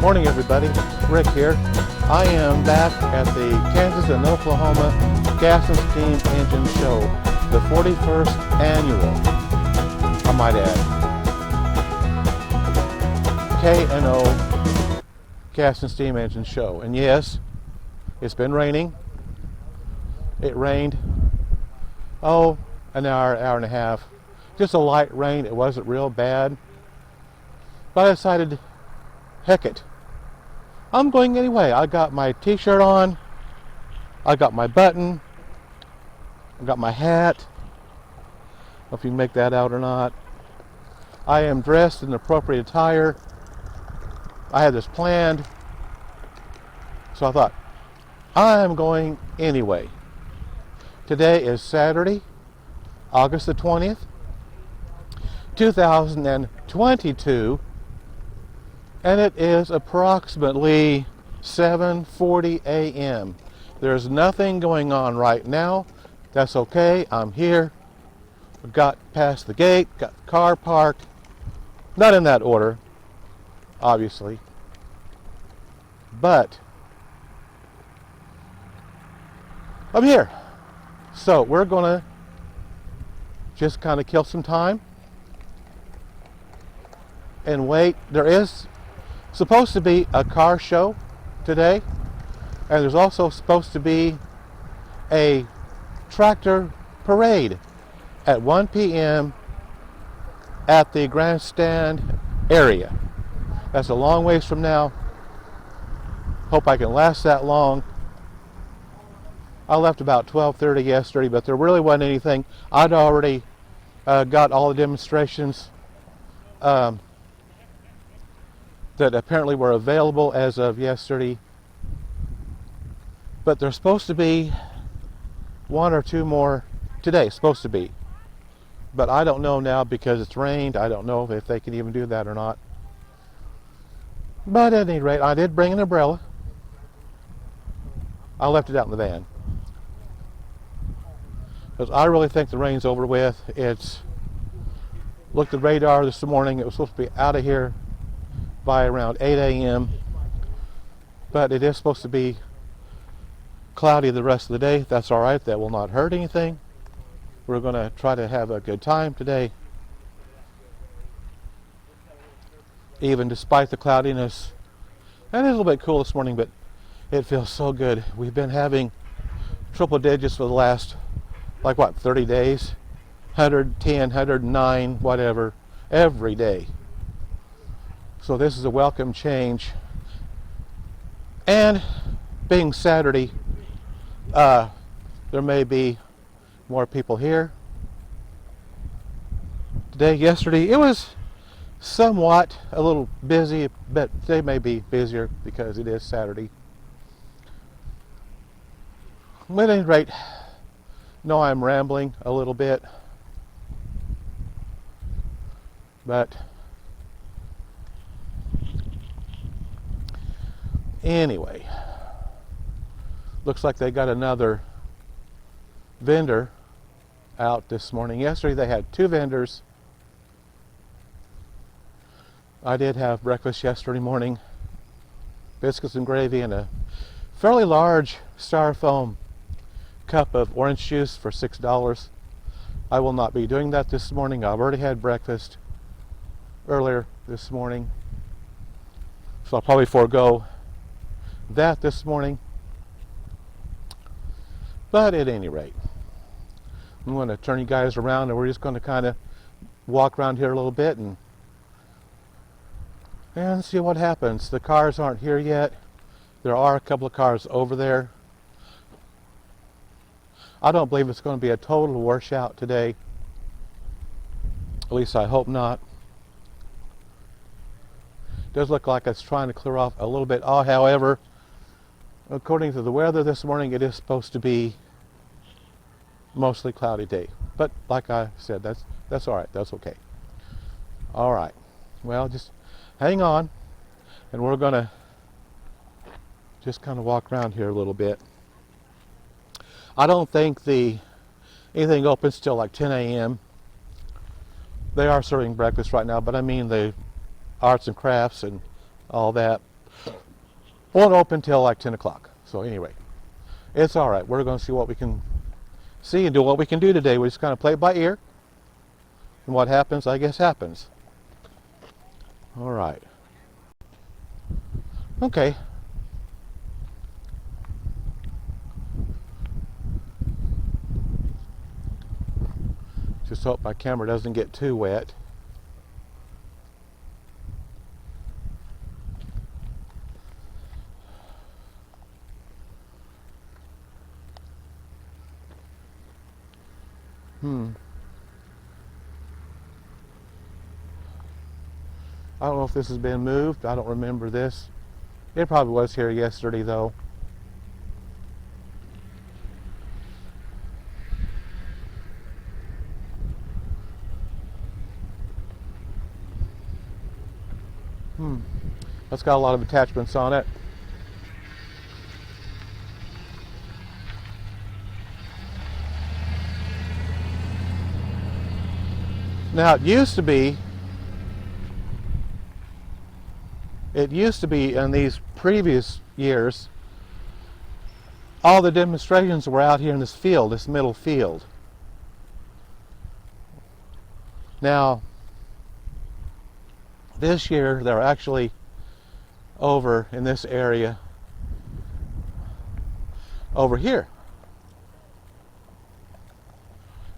Morning everybody, Rick here. I am back at the Kansas and Oklahoma Gas and Steam Engine Show, the 41st annual, I might add, K&O Gas and Steam Engine Show. And yes, it's been raining. It rained, an hour and a half. Just a light rain, it wasn't real bad. But I decided, heck it. I'm going anyway. I got my t-shirt on, I got my button, I got my hat. I don't know if you can make that out or not. I am dressed in appropriate attire. I had this planned, so I thought, I'm going anyway. Today is Saturday, August the 20th, 2022. And it is approximately 7:40 a.m. There's nothing going on right now. That's okay. I'm here. Got past the gate, got the car parked. Not in that order, obviously. But I'm here. So we're going to just kind of kill some time and wait. There is supposed to be a car show today, and there's also supposed to be a tractor parade at 1 p.m. at the grandstand area. That's a long ways from now. Hope I can last that long. I left about 12:30 yesterday, but there really wasn't anything. I'd already got all the demonstrations that apparently were available as of yesterday. But there's supposed to be one or two more today, supposed to be. But I don't know now because it's rained. I don't know if they can even do that or not. But at any rate, I did bring an umbrella. I left it out in the van, because I really think the rain's over with. It's looked at the radar this morning. It was supposed to be out of here by around 8 a.m. But it is supposed to be cloudy the rest of the day. That's all right. That will not hurt anything. We're going to try to have a good time today, even despite the cloudiness. And it's a little bit cool this morning, but it feels so good. We've been having triple digits for the last, 30 days? 110, 109, whatever, every day. So this is a welcome change. And being Saturday, there may be more people here today. Yesterday it was somewhat a little busy, but today may be busier because it is Saturday. At any rate, no, I'm rambling a little bit, but anyway, looks like they got another vendor out this morning. Yesterday they had two vendors. I did have breakfast yesterday morning, biscuits and gravy and a fairly large styrofoam cup of orange juice for $6. I will not be doing that this morning. I've already had breakfast earlier this morning, so I'll probably forego that this morning. But at any rate, I'm going to turn you guys around, and we're just going to kind of walk around here a little bit and see what happens. The cars aren't here yet. There are a couple of cars over there. I don't believe it's going to be a total washout today. At least I hope not. It does look like it's trying to clear off a little bit. However, according to the weather this morning, it is supposed to be mostly cloudy day. But like I said, that's all right. That's okay. All right. Well, just hang on, and we're going to just kind of walk around here a little bit. I don't think anything opens till like 10 a.m. They are serving breakfast right now, but I mean the arts and crafts and all that. Won't open till like 10 o'clock. So anyway, it's all right. We're going to see what we can see and do what we can do today. We just kind of play it by ear. And what happens, I guess, happens. All right. Okay. Just hope my camera doesn't get too wet. I don't know if this has been moved. I don't remember this. It probably was here yesterday, though. That's got a lot of attachments on it. Now, it used to be in these previous years, all the demonstrations were out here in this field, this middle field. Now, this year they're actually over in this area over here.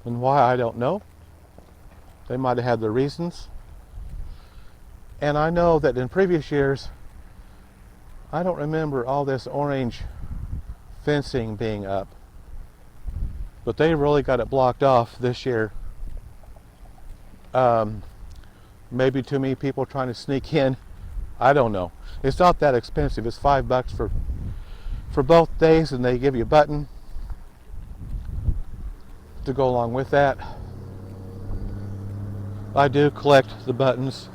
And why, I don't know. They might have had their reasons. And I know that in previous years, I don't remember all this orange fencing being up. But they really got it blocked off this year. Maybe too many people trying to sneak in. I don't know. It's not that expensive. It's $5 for both days, and they give you a button to go along with that. I do collect the buttons.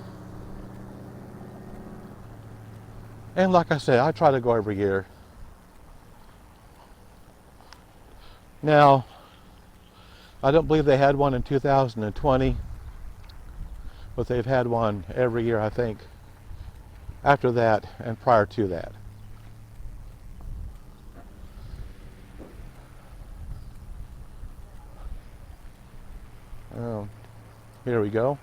And like I said, I try to go every year. Now, I don't believe they had one in 2020, but they've had one every year, I think, after that and prior to that. Oh, here we go.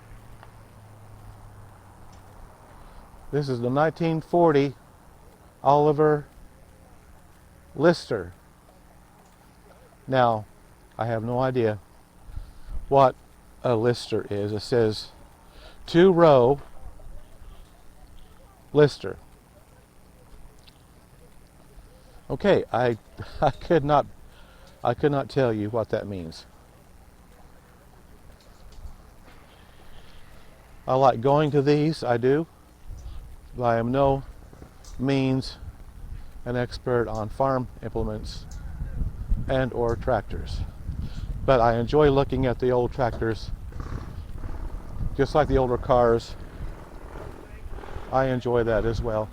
This is the 1940 Oliver Lister. Now, I have no idea what a Lister is. It says 2-row Lister. Okay, I could not tell you what that means. I like going to these, I do. But I am no means an expert on farm implements and or tractors. But I enjoy looking at the old tractors, just like the older cars. I enjoy that as well.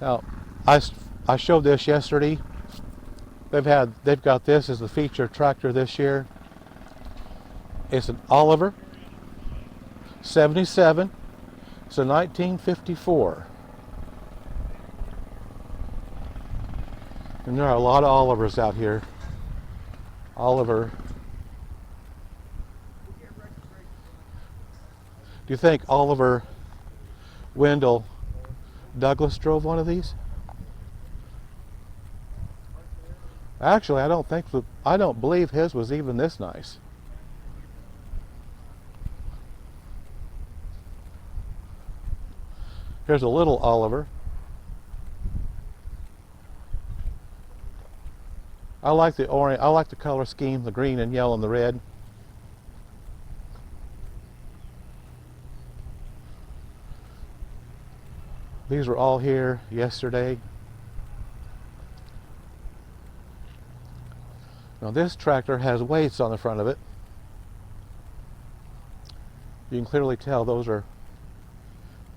Now, I showed this yesterday. They've got this as the feature tractor this year. It's an Oliver 77. It's a 1954. And there are a lot of Olivers out here. Oliver. Do you think Oliver Wendell Douglas drove one of these? Actually, I don't believe his was even this nice. Here's a little Oliver. I like the orange. I like the color scheme, the green and yellow and the red. These were all here yesterday. Now this tractor has weights on the front of it. You can clearly tell those are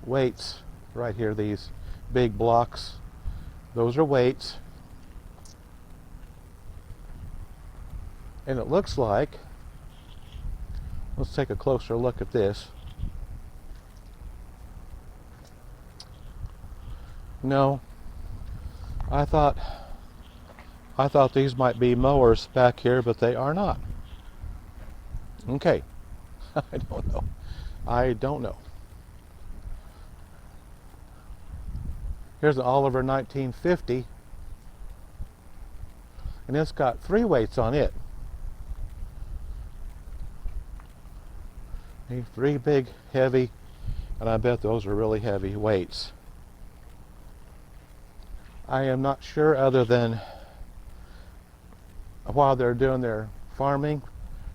weights right here, these big blocks. Those are weights. And it looks like, let's take a closer look at this. No, I thought these might be mowers back here, but they are not. Okay. I don't know. I don't know. Here's an Oliver 1950, and it's got 3 weights on it. 3 big, heavy, and I bet those are really heavy weights. I am not sure, other than while they're doing their farming,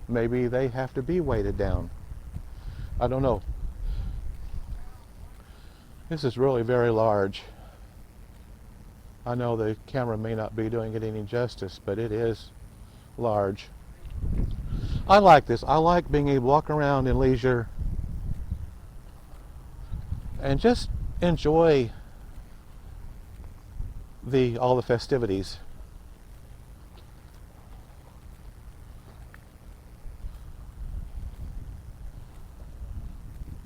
maybe they have to be weighted down. I don't know. This is really very large. I know the camera may not be doing it any justice, but it is large. I like this. I like being able to walk around in leisure and just enjoy all the festivities.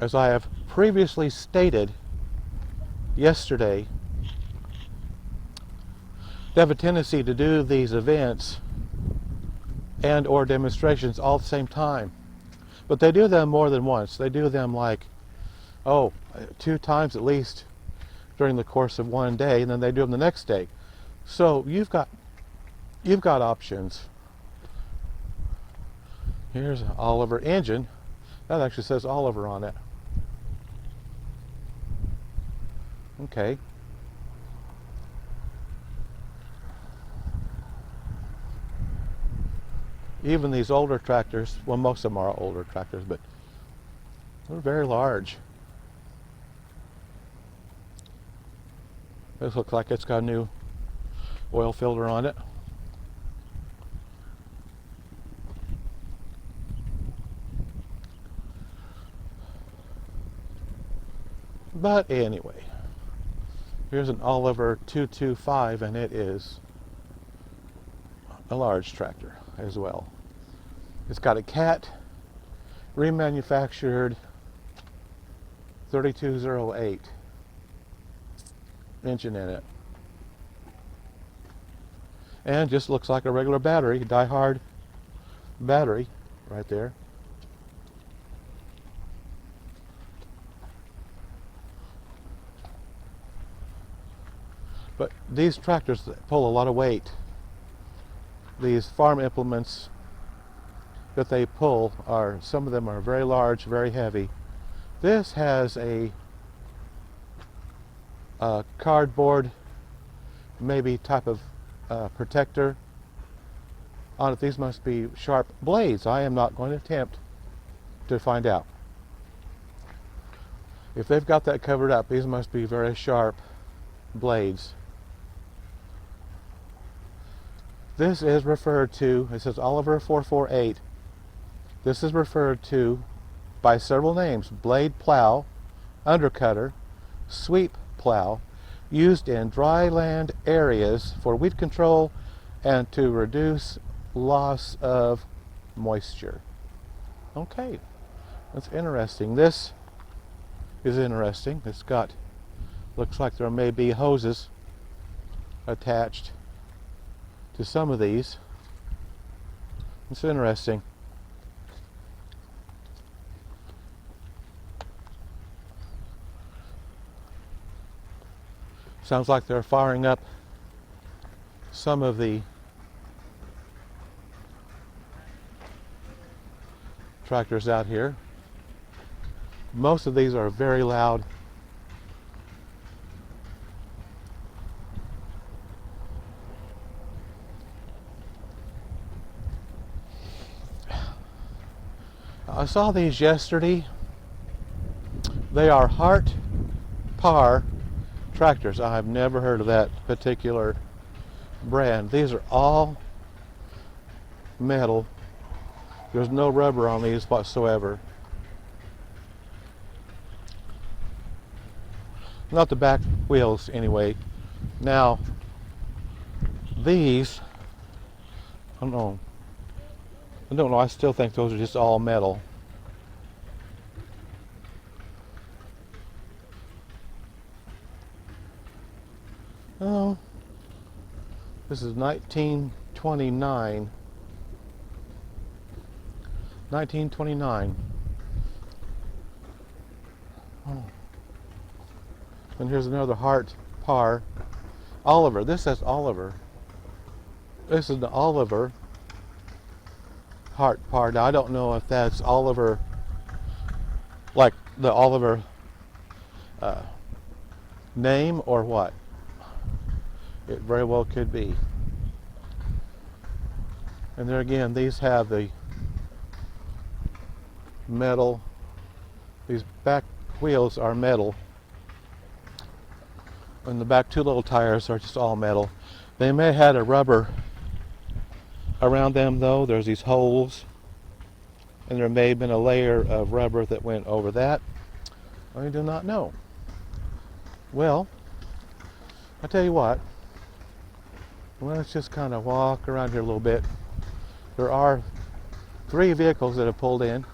As I have previously stated yesterday, they have a tendency to do these events and or demonstrations all at the same time. But they do them more than once. They do them like, 2 times at least during the course of one day, and then they do them the next day. So you've got options. Here's an Oliver engine. That actually says Oliver on it. Okay. Even these older tractors, well, most of them are older tractors, but they're very large. This looks like it's got a new oil filter on it. But anyway, here's an Oliver 225, and it is a large tractor as well. It's got a Cat remanufactured 3208 engine in it, and just looks like a regular battery, die-hard battery right there. But these tractors pull a lot of weight. These farm implements that they pull some of them are very large, very heavy. This has a cardboard, maybe type of protector on it. These must be sharp blades. I am not going to attempt to find out. If they've got that covered up, these must be very sharp blades. This is referred to, it says Oliver 448. This is referred to by several names: blade plow, undercutter, sweep plow, used in dry land areas for weed control and to reduce loss of moisture. Okay, that's interesting. This is interesting. It's got, looks like there may be hoses attached to some of these. It's interesting. Sounds like they're firing up some of the tractors out here. Most of these are very loud. I saw these yesterday. They are Hart Par tractors. I have never heard of that particular brand. These are all metal. There's no rubber on these whatsoever. Not the back wheels anyway. Now these, I don't know. I still think those are just all metal. Oh, this is 1929. 1929. Oh. And here's another Hart par. Oliver. This says Oliver. This is the Oliver Hart par. Now I don't know if that's Oliver, like the Oliver name, or what. It very well could be. And there again, these have the metal. These back wheels are metal. And the back two little tires are just all metal. They may have had a rubber around them though. There's these holes. And there may have been a layer of rubber that went over that. I do not know. Well, I tell you what. Let's just kind of walk around here a little bit. There are 3 vehicles that have pulled in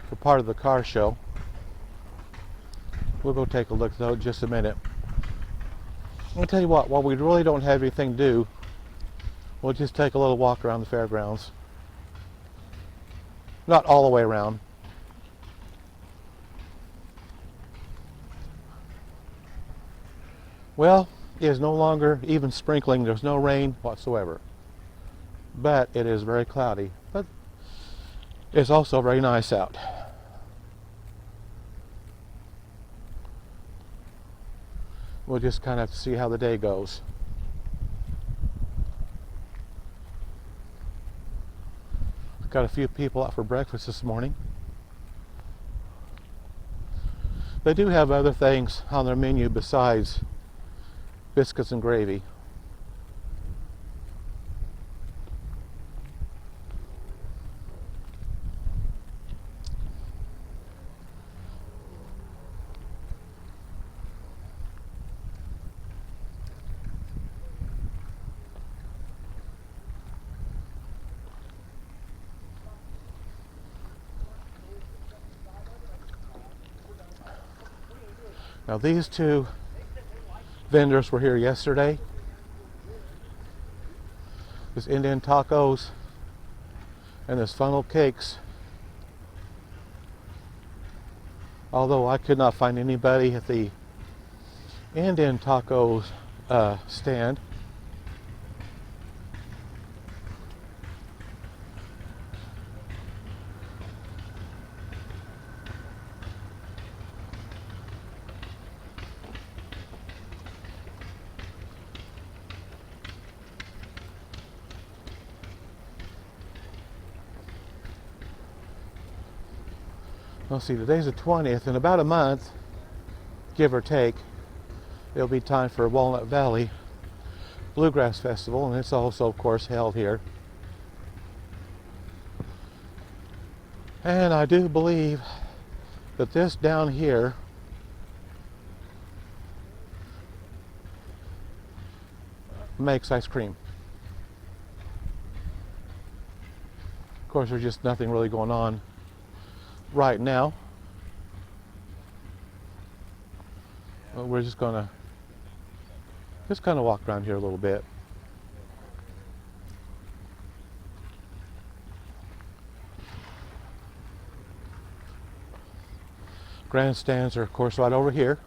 for part of the car show. We'll go take a look though in just a minute. I'll tell you what, while we really don't have anything to do, we'll just take a little walk around the fairgrounds. Not all the way around. Well, it is no longer even sprinkling. There's no rain whatsoever. But it is very cloudy. But it's also very nice out. We'll just kind of have to see how the day goes. Got a few people out for breakfast this morning. They do have other things on their menu besides biscuits and gravy. Now these 2 vendors were here yesterday. This Indian tacos and this funnel cakes. Although I could not find anybody at the Indian tacos stand. Let's see, today's the 20th. In about a month, give or take, it'll be time for Walnut Valley Bluegrass Festival, and it's also, of course, held here. And I do believe that this down here makes ice cream. Of course, there's just nothing really going on right now. Well, we're just gonna kind of walk around here a little bit. Grandstands are, of course, right over here,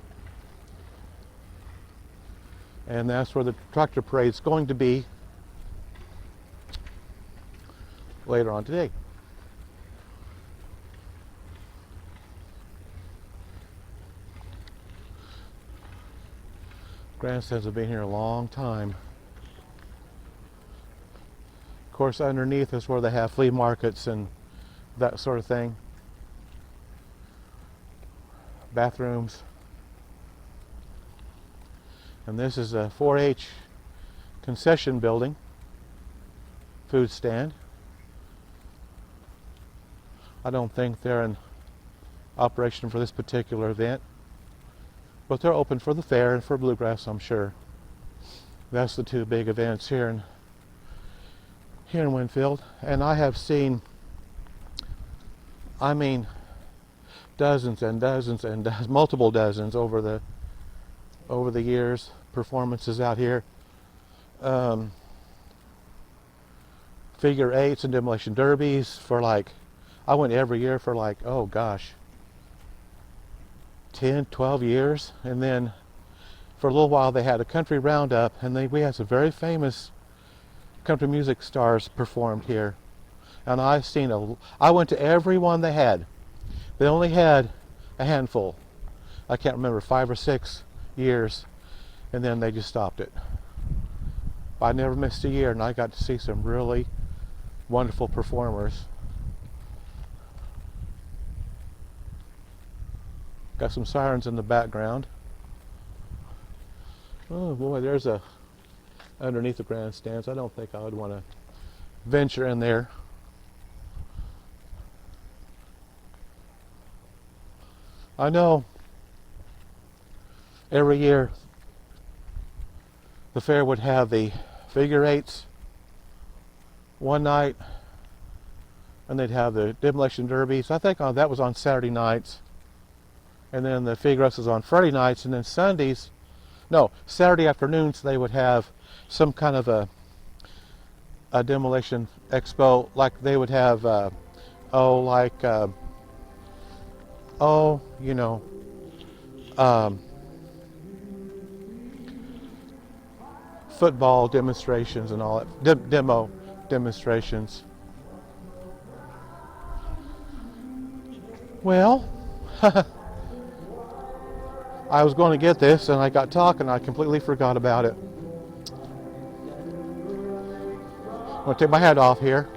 and that's where the tractor parade is going to be later on today. Grandstands have been here a long time. Of course, underneath is where they have flea markets and that sort of thing. Bathrooms. And this is a 4-H concession building, food stand. I don't think they're in operation for this particular event, but they're open for the fair and for Bluegrass, I'm sure. That's the 2 big events here in Winfield. And I have seen, I mean, dozens and dozens and multiple dozens over the over the years, performances out here. Figure eights and demolition derbies for like, I went every year for like, oh gosh, 10, 12 years. And then for a little while they had a country roundup, and we had some very famous country music stars performed here. And I went to every one they had. They only had a handful. I can't remember, 5 or 6 years, and then they just stopped it. I never missed a year, and I got to see some really wonderful performers. Got some sirens in the background. Oh boy, there's a underneath the grandstands. I don't think I would want to venture in there. I know every year the fair would have the figure eights one night, and they'd have the demolition derbies. I think that was on Saturday nights, and then the figure eights was on Friday nights, and then Saturday afternoons they would have some kind of a demolition expo, like they would have football demonstrations and all that, demo demonstrations. Well, I was going to get this and I got talking, I completely forgot about it. I'm going to take my hat off here.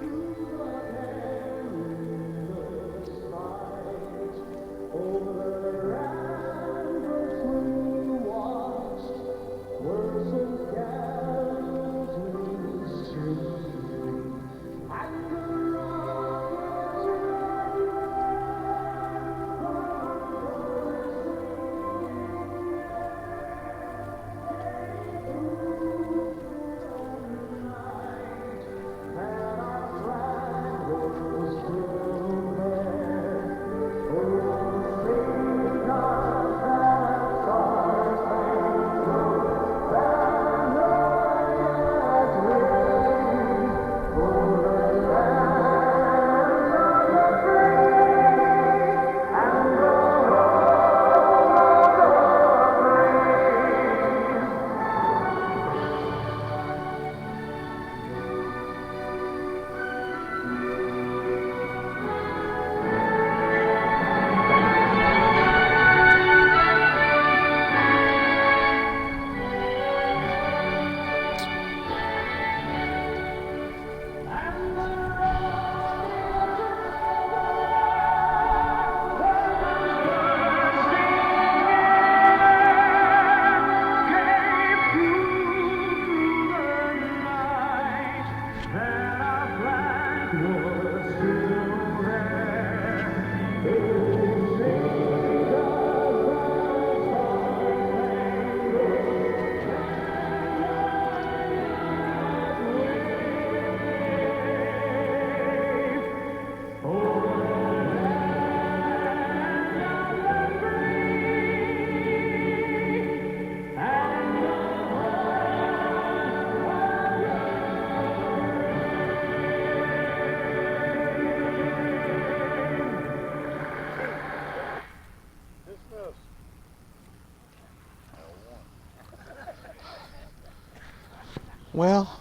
Well,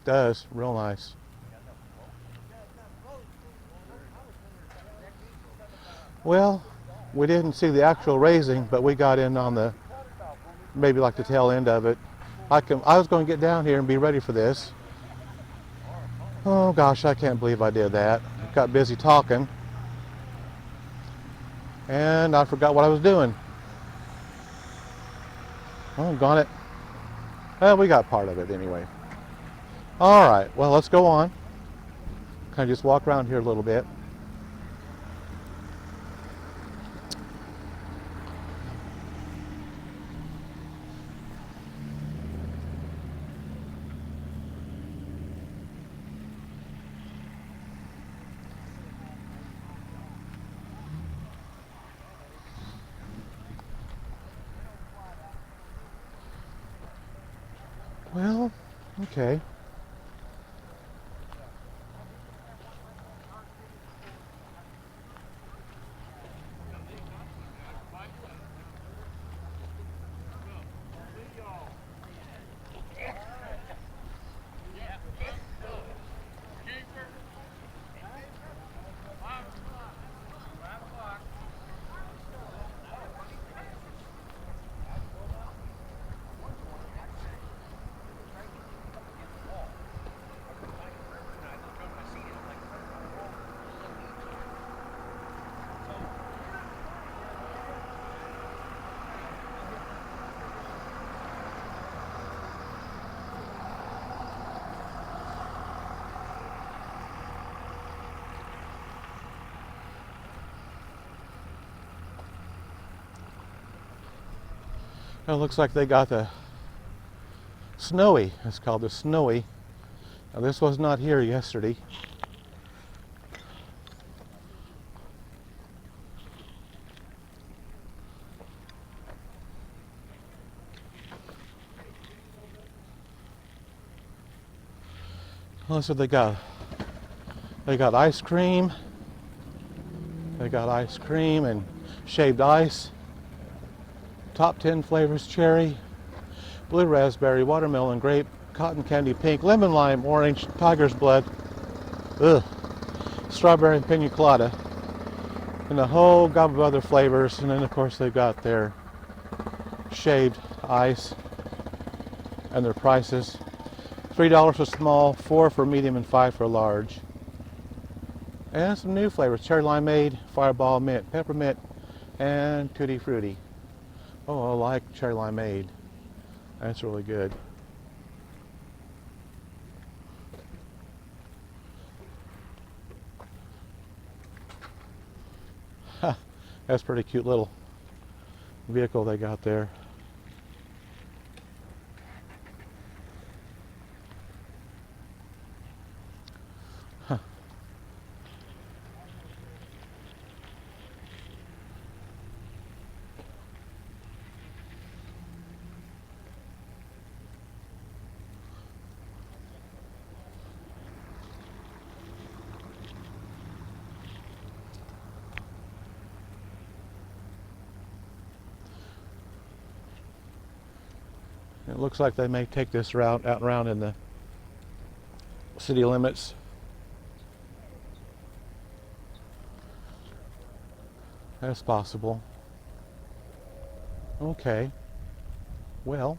does real nice. Well, we didn't see the actual raising, but we got in on the maybe like the tail end of it. I was going to get down here and be ready for this. Oh gosh, I can't believe I did that. I got busy talking and I forgot what I was doing. Oh, gone it. Well, we got part of it anyway. All right, well, let's go on. Kind of just walk around here a little bit. Well, okay. It looks like they got the snowy. It's called the snowy. Now this was not here yesterday. Well, so they got ice cream. They got ice cream and shaved ice. Top 10 flavors: cherry, blue raspberry, watermelon, grape, cotton candy, pink, lemon lime, orange, tiger's blood, ugh, strawberry and pina colada, and a whole gob of other flavors. And then of course they've got their shaved ice and their prices. $3 for small, $4 for medium, and $5 for large. And some new flavors: cherry limeade, fireball, mint, peppermint, and tutti frutti. Oh, I like cherry limeade. That's really good. That's a pretty cute little vehicle they got there. It looks like they may take this route out and around in the city limits. That's possible. Okay. Well,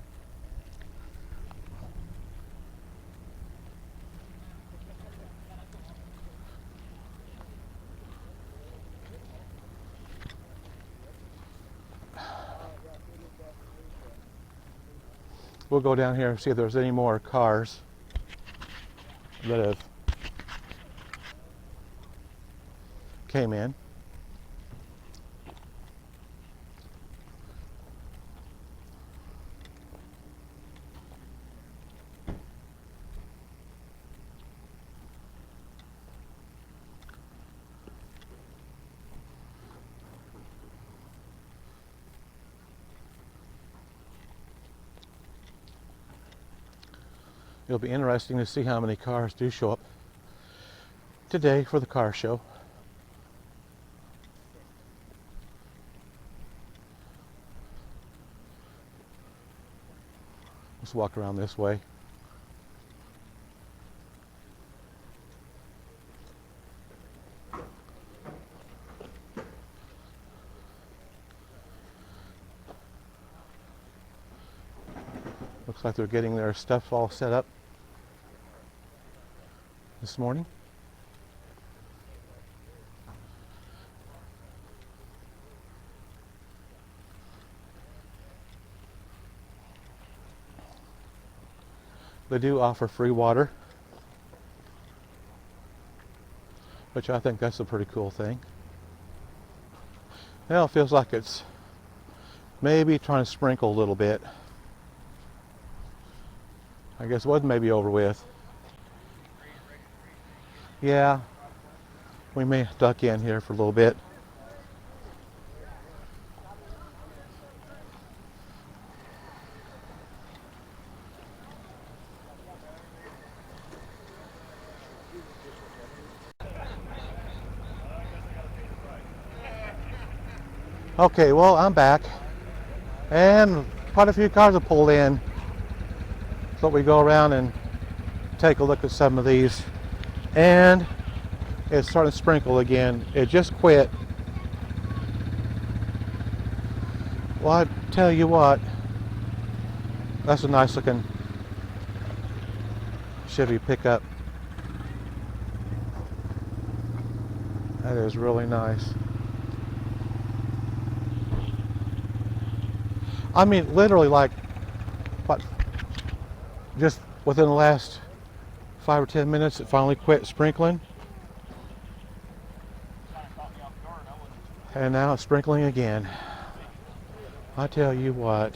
we'll go down here and see if there's any more cars that have came in. It'll be interesting to see how many cars do show up today for the car show. Let's walk around this way. Looks like they're getting their stuff all set up this morning. They do offer free water, which I think that's a pretty cool thing. Now it feels like it's maybe trying to sprinkle a little bit. I guess it was maybe over with. Yeah, we may duck in here for a little bit. Okay, well, I'm back, and quite a few cars have pulled in. So we go around and take a look at some of these, and it's starting to sprinkle again. It just quit. Well, I tell you what, that's a nice looking Chevy pickup. That is really nice. I mean, literally, like, what, just within the last 5 or 10 minutes, it finally quit sprinkling. And now it's sprinkling again. I tell you what,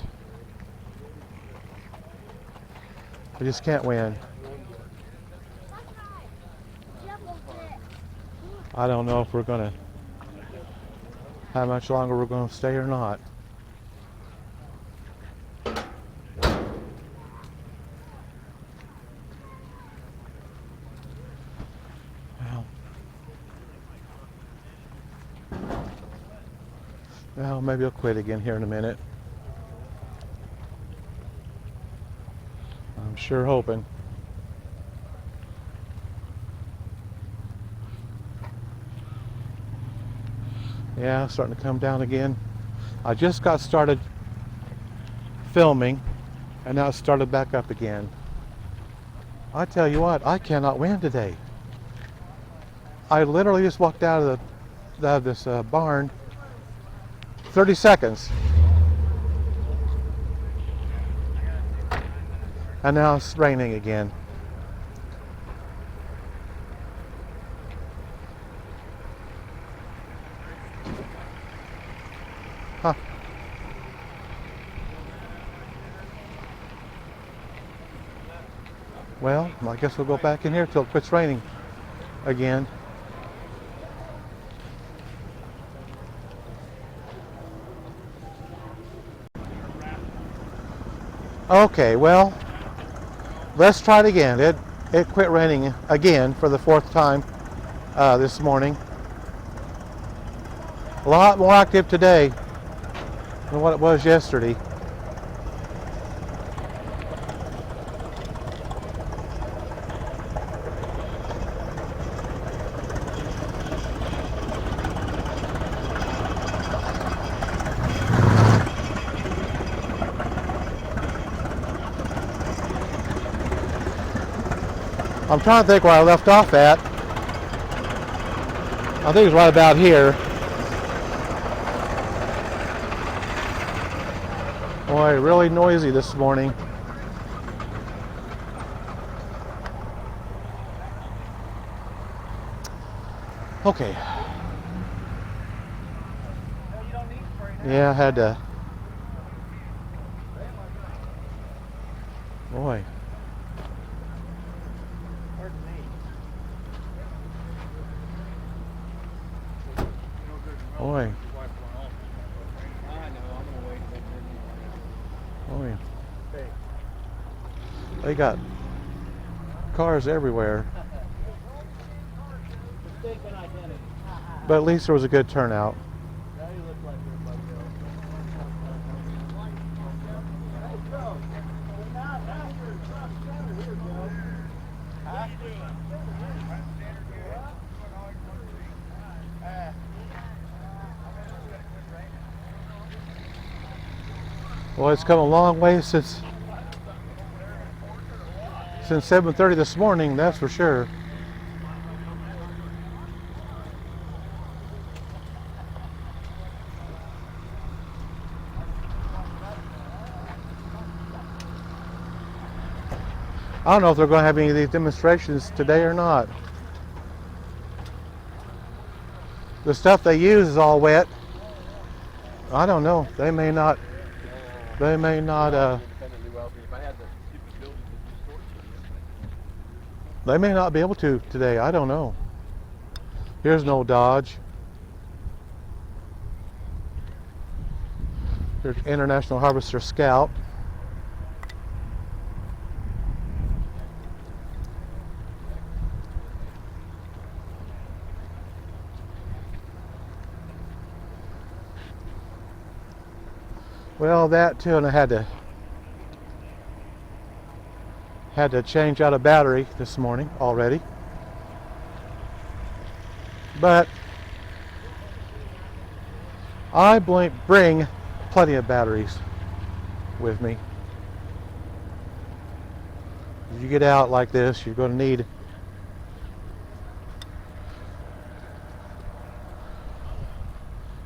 we just can't win. I don't know if we're gonna, how much longer we're gonna stay or not. Well, maybe I'll quit again here in a minute. I'm sure hoping. Yeah, starting to come down again. I just got started filming, and now it started back up again. I tell you what, I cannot win today. I literally just walked out of this barn 30 seconds. And now it's raining again. Huh. Well, I guess we'll go back in here till it quits raining again. Okay, well, let's try it again. It quit raining again for the 4th time this morning. A lot more active today than what it was yesterday. I'm trying to think where I left off at. I think it's right about here. Boy, really noisy this morning. Okay. Yeah, I had to. Boy. Boy. Boy. They got cars everywhere. But at least there was a good turnout. Well, it's come a long way since 7:30 this morning, that's for sure. I don't know if they're going to have any of these demonstrations today or not. The stuff they use is all wet. I don't know. They may not. They may not be able to today. I don't know. Here's no Dodge. Here's International Harvester Scout. Well, that too, and I had to change out a battery this morning already. But I bring plenty of batteries with me. If you get out like this, you're going to need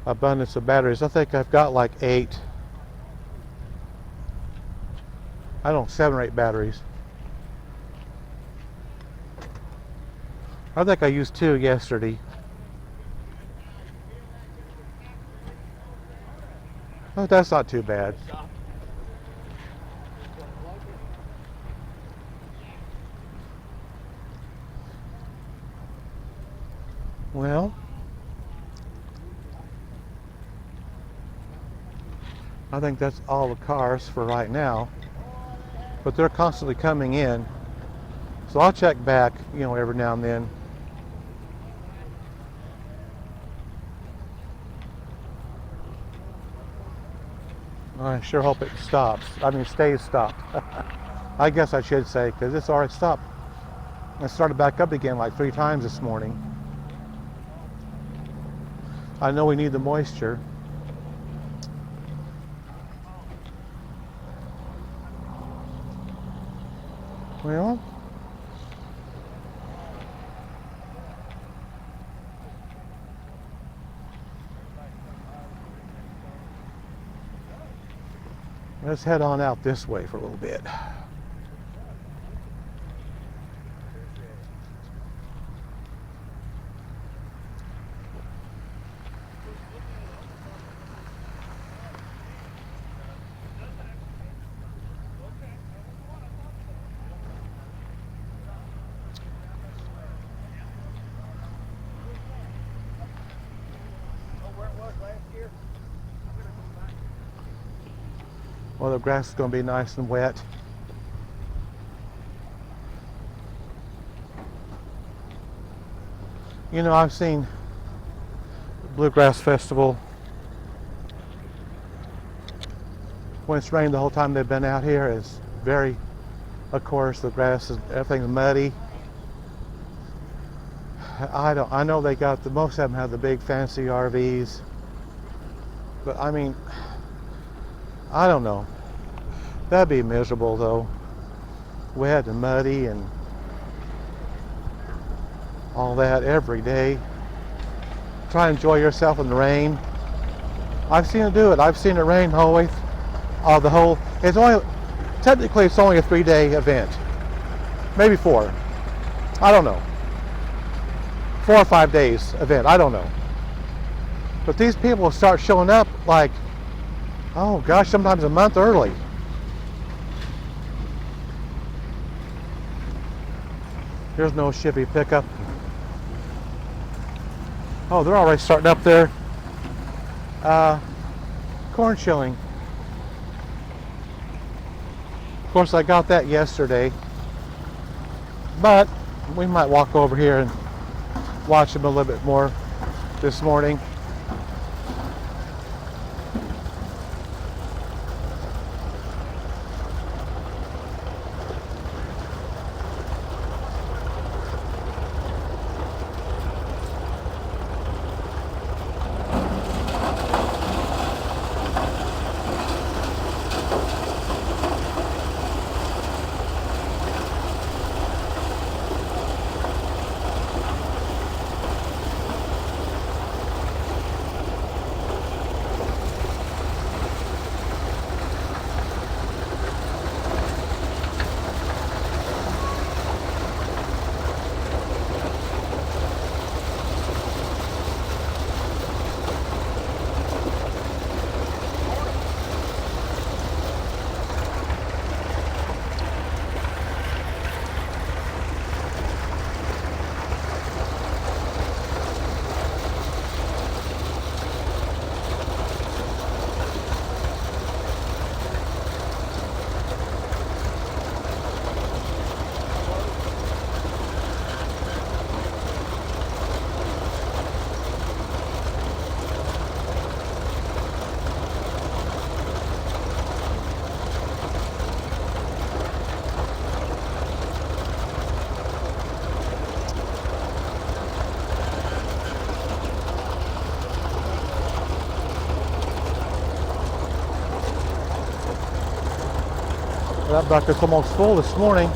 abundance of batteries. I think I've got like 8, 7 or 8 batteries. I think I used 2 yesterday. Oh, that's not too bad. Well, I think that's all the cars for right now, but they're constantly coming in, so I'll check back, every now and then. I sure hope it stays stopped. I guess I should say, because it's already stopped. I started back up again like 3 times this morning. I know we need the moisture. Well, let's head on out this way for a little bit. Well, the grass is going to be nice and wet. I've seen Bluegrass Festival when it's rained the whole time they've been out here. It's of course, the grass everything's muddy. I know they got most of them have the big fancy RVs, but I don't know. That'd be miserable though. Wet and muddy and all that every day. Try to enjoy yourself in the rain. I've seen it do it. I've seen it rain always. Technically it's only a 3-day event. Maybe 4. I don't know. 4 or 5 days event. I don't know. But these people start showing up like, oh gosh, sometimes a month early. There's no Chevy pickup. Oh, they're already starting up there. Corn shilling. Of course, I got that yesterday. But we might walk over here and watch them a little bit more this morning. That bucket's almost full this morning.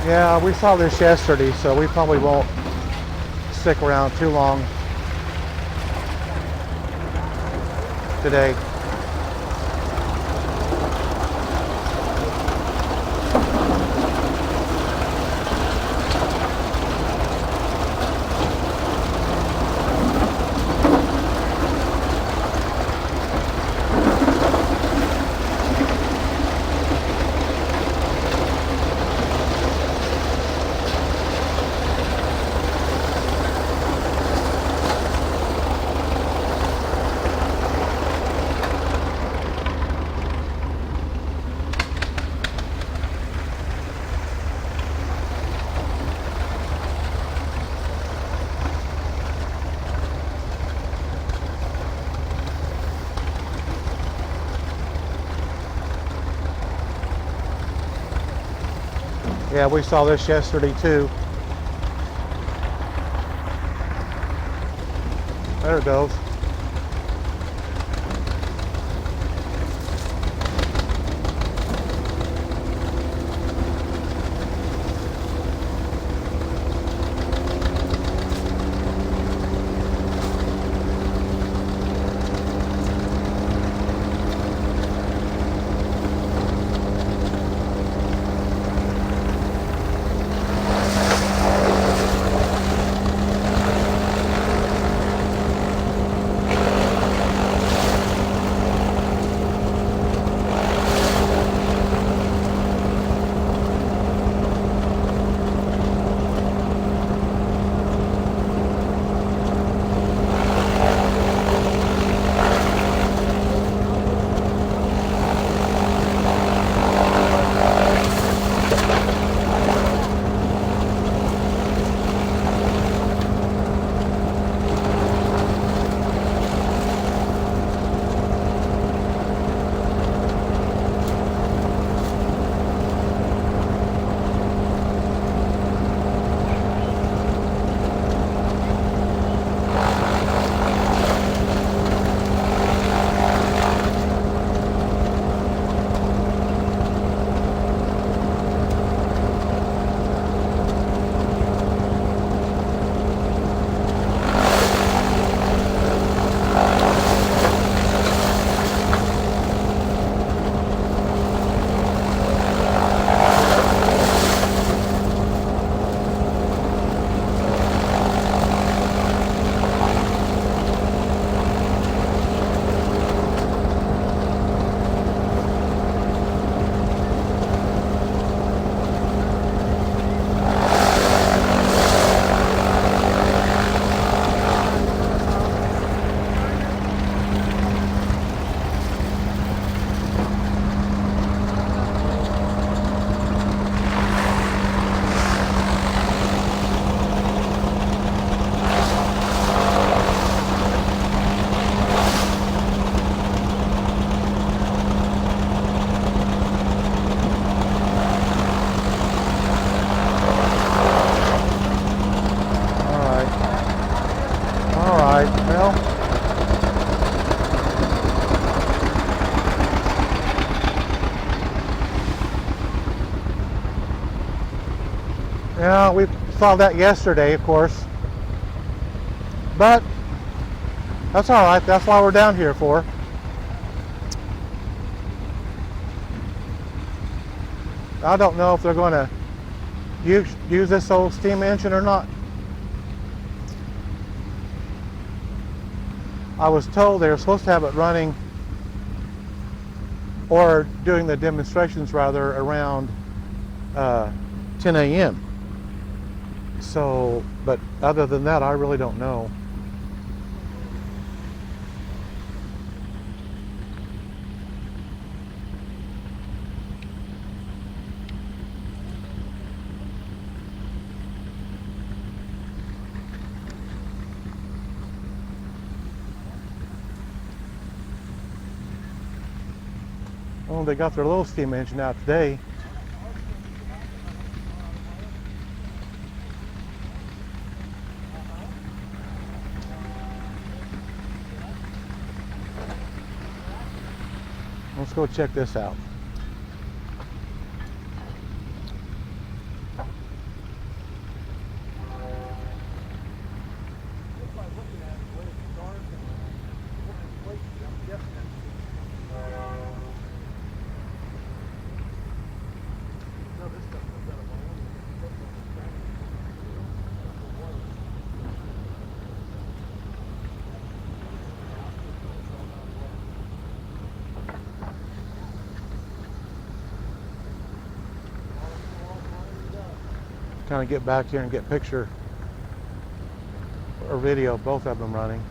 Yeah, we saw this yesterday, so we probably won't stick around too long today. Yeah, we saw this yesterday too. There it goes. Yeah, we saw that yesterday, of course. But that's all right. That's why we're down here for. I don't know if they're going to use this old steam engine or not. I was told they were supposed to have it running, or doing the demonstrations rather, around 10 10 a.m. So, but other than that, I really don't know. Oh, they got their little steam engine out today. Let's go check this out. Kind of get back here and get picture or video, both of them running.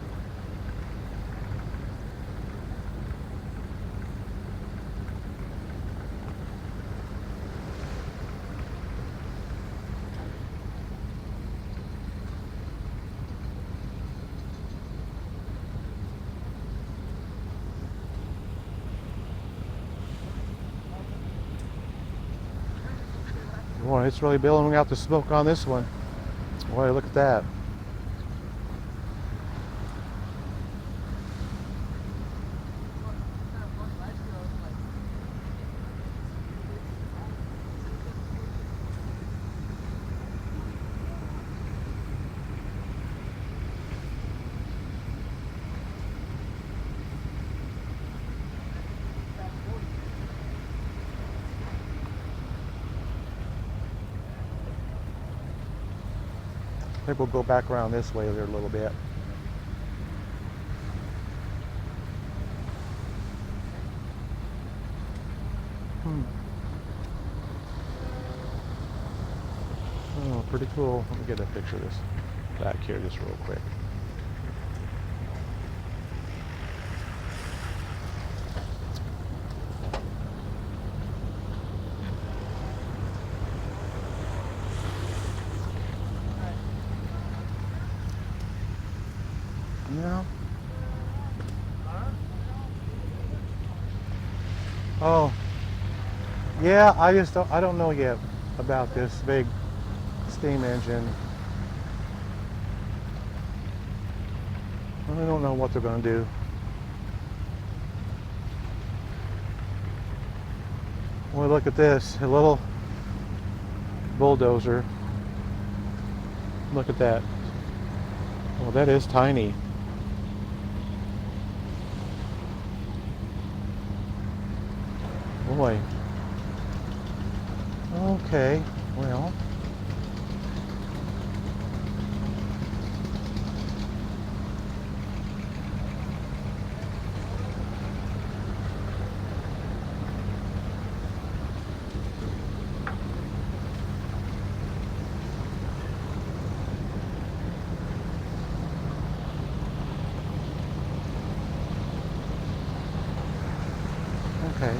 Boy, it's really billowing out the smoke on this one. Boy, look at that. I think we'll go back around this way there a little bit. Oh, pretty cool. Let me get a picture of this back here just real quick. No. Oh. Yeah, I don't know yet about this big steam engine. I don't know what they're going to do. Well, look at this, a little bulldozer. Look at that. Well, that is tiny. Boy. Okay, well. Okay.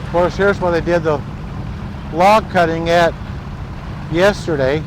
Of course, here's where they did the log cutting at yesterday.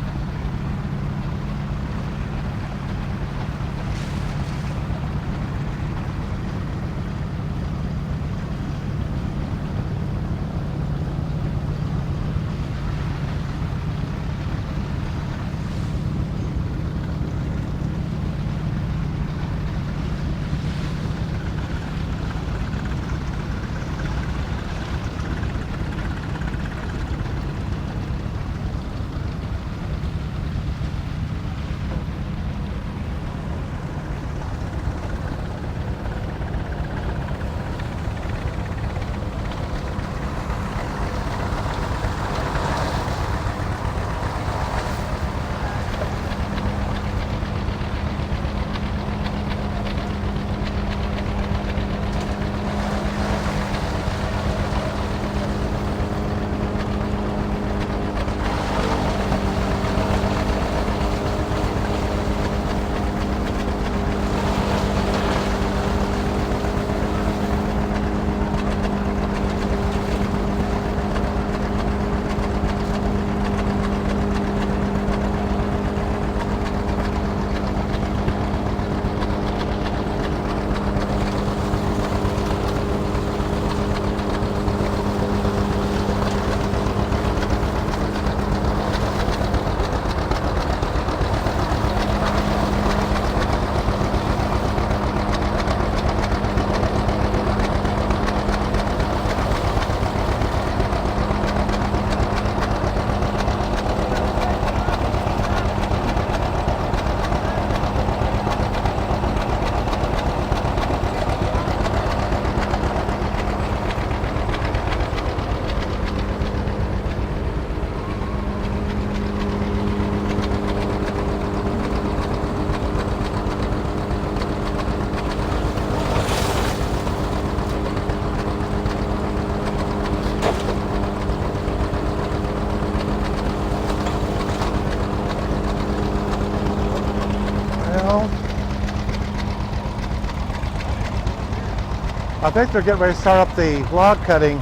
I think they're getting ready to start up the log cutting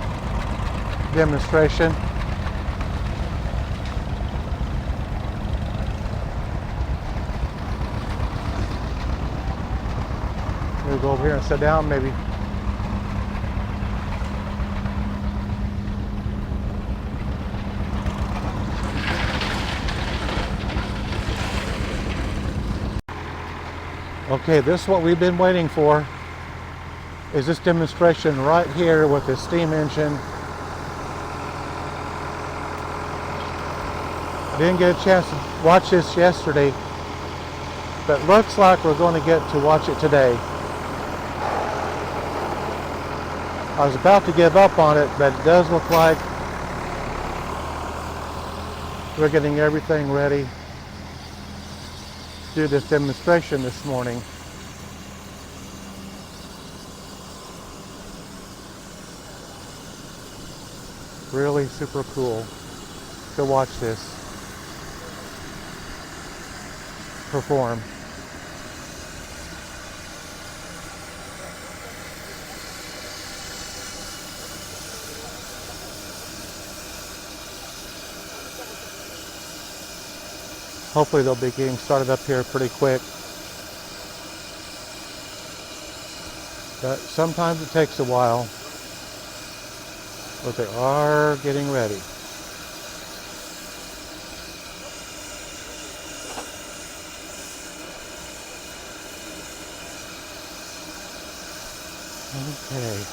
demonstration. We'll go over here and sit down maybe. Okay, this is what we've been waiting for, is this demonstration right here with the steam engine. I didn't get a chance to watch this yesterday, but looks like we're going to get to watch it today. I was about to give up on it, but it does look like we're getting everything ready to do this demonstration this morning. Really super cool to watch this perform. Hopefully they'll be getting started up here pretty quick. But sometimes it takes a while. But they are getting ready. Okay.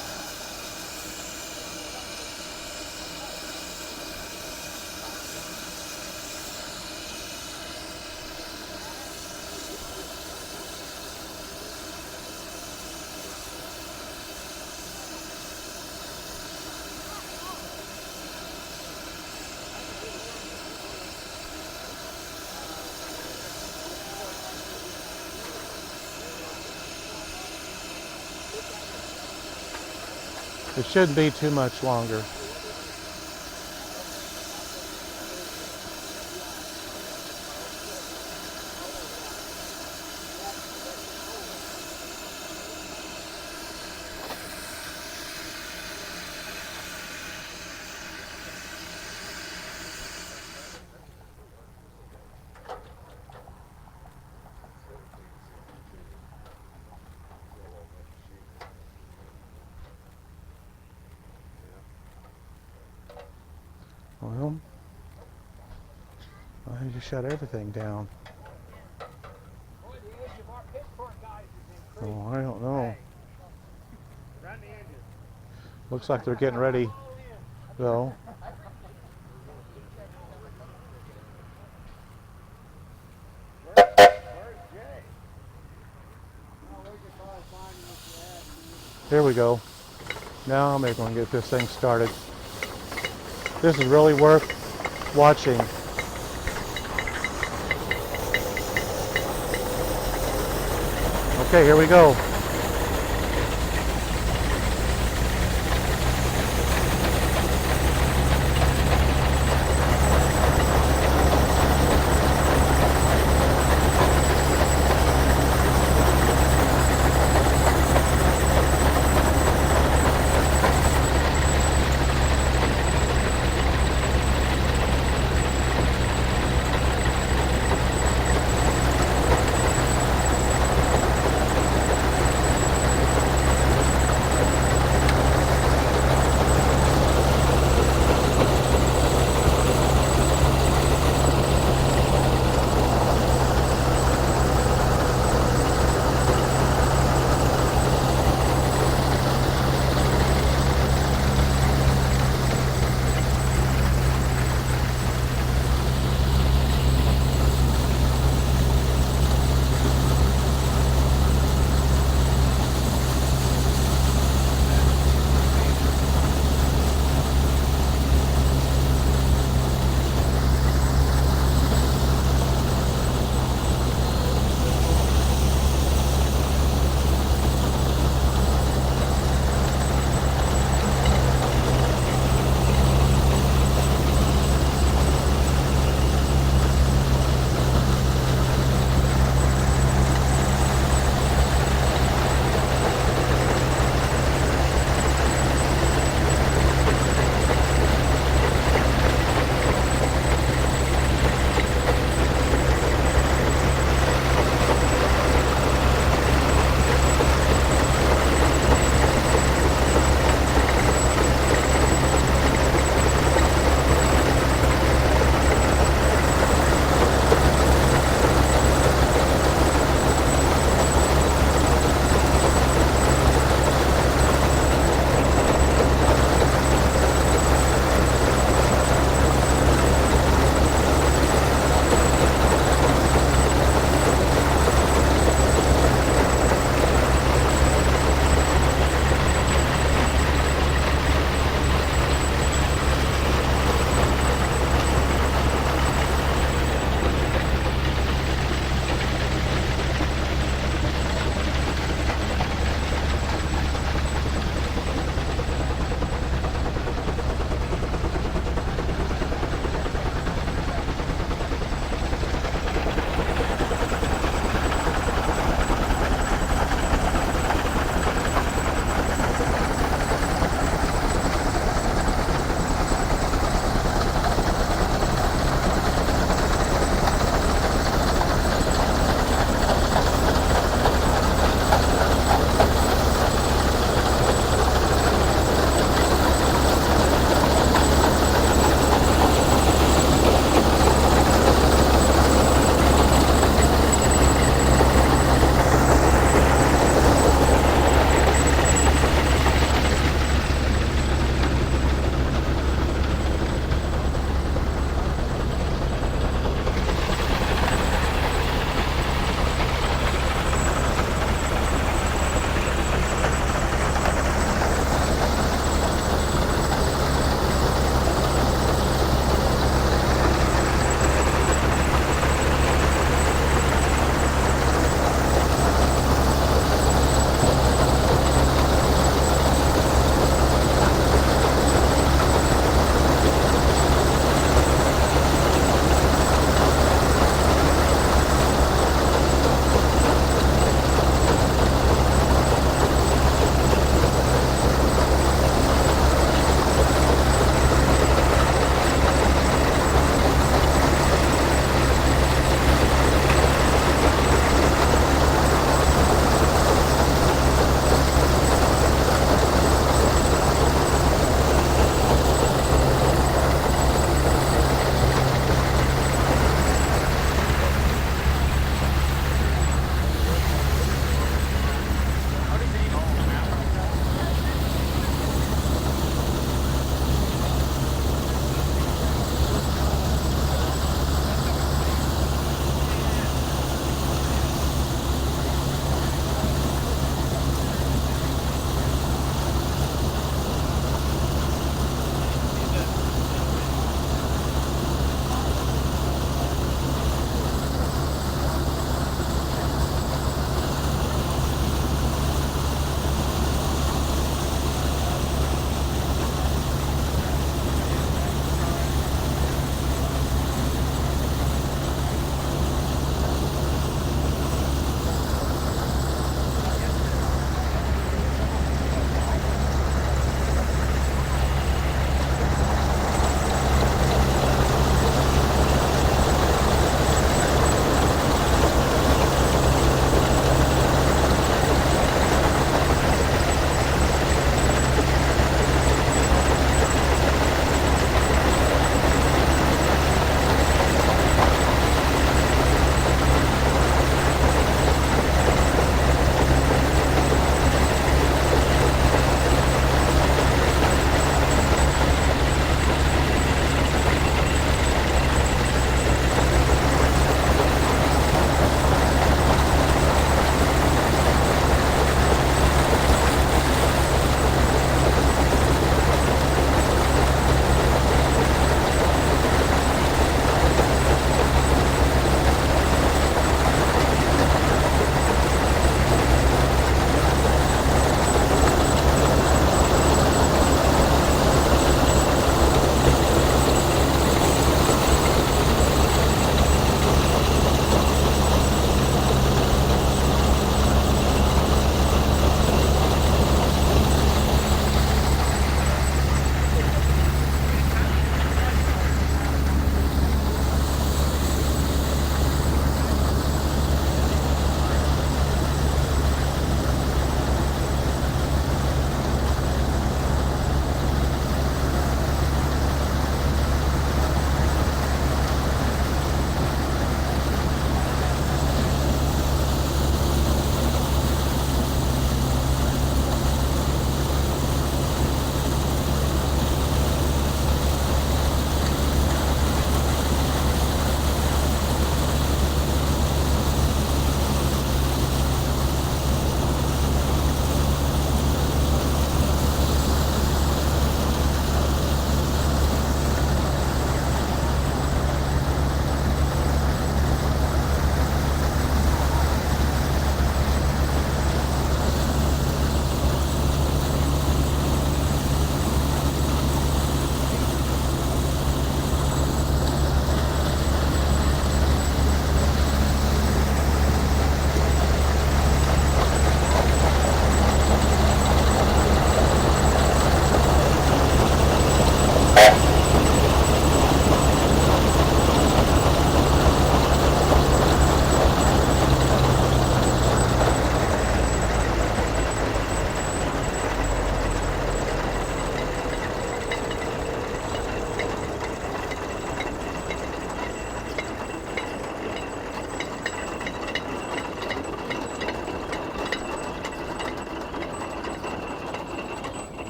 It shouldn't be too much longer. Well, I just shut everything down. Oh, I don't know. Looks like they're getting ready, though. Here we go. Now I'm going to get this thing started. This is really worth watching. Okay, here we go.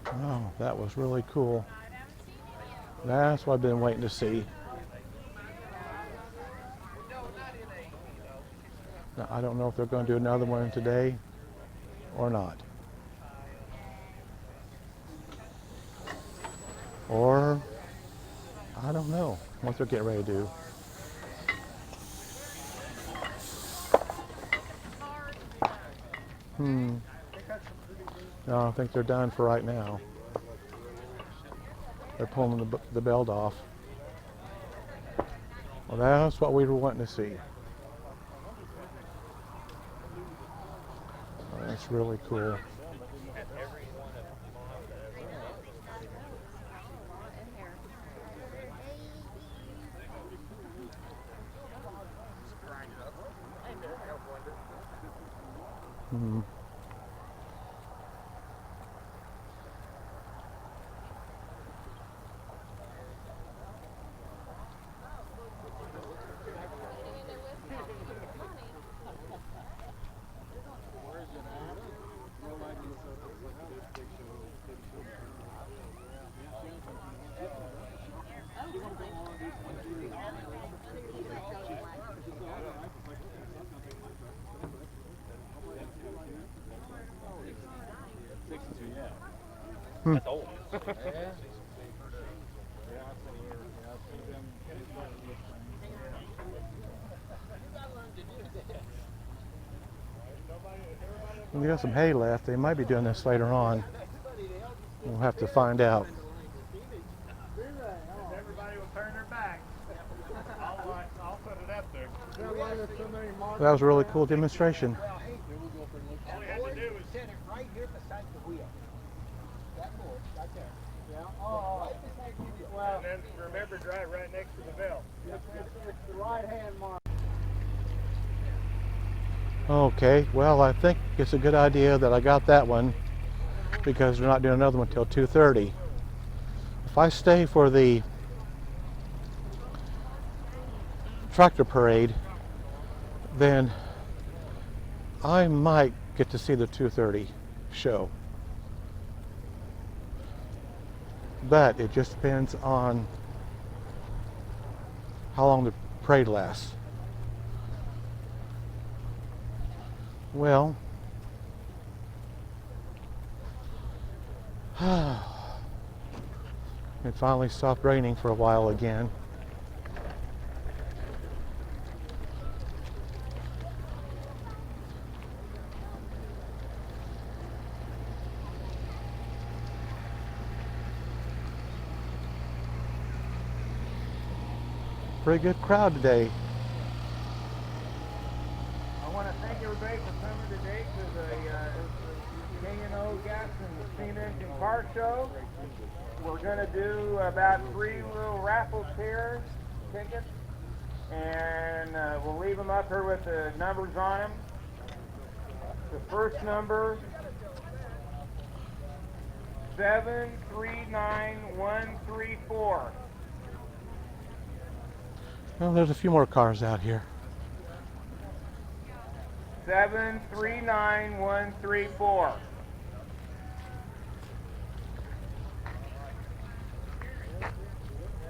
Oh, that was really cool. That's what I've been waiting to see. Now, I don't know if they're going to do another one today or not. Or, I don't know what they're getting ready to do. No, I think they're done for right now. They're pulling the belt off. Well, that's what we were wanting to see. Oh, that's really cool. Hmm. That's old. We got some hay left. They might be doing this later on. We'll have to find out. Everybody will turn their back. I'll put it up there. That was a really cool demonstration. All we had to do was Set it right here beside the wheel. That board, right there. Yeah. Oh, right beside the wheel. Well, and then remember, drive right next to the bell. it's the right hand mark. Okay, well, I think it's a good idea that I got that one because they're not doing another one till 2:30. If I stay for the tractor parade, then I might get to see the 2:30 show. But it just depends on how long the parade lasts. Well, it finally stopped raining for a while again. Pretty good crowd today. I want to thank everybody for coming today to the K&O Gas and Steam Engine Car Show. We're going to do about 3 little raffles here, tickets, and we'll leave them up here with the numbers on them. The first number, 739134. Well, there's a few more cars out here. 739134.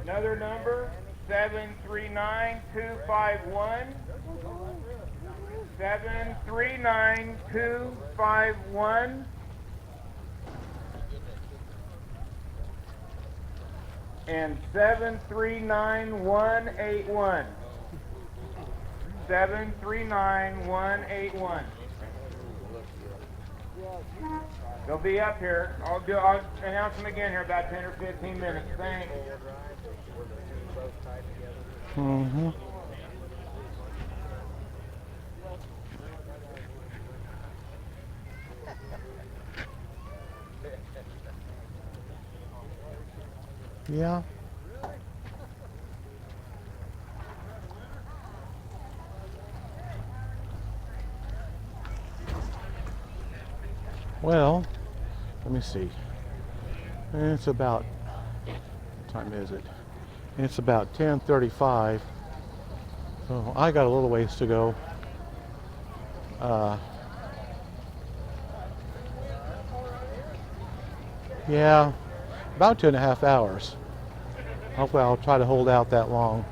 Another number, 739251. 739251. And 739181. 739181. They'll be up here. I'll announce them again here about 10 or 15 minutes. Thanks. Mm-hmm. Yeah. Well, let me see. It's about, what time is it? It's about 10:35. So I got a little ways to go. Yeah, about 2.5 hours. Hopefully I'll try to hold out that long.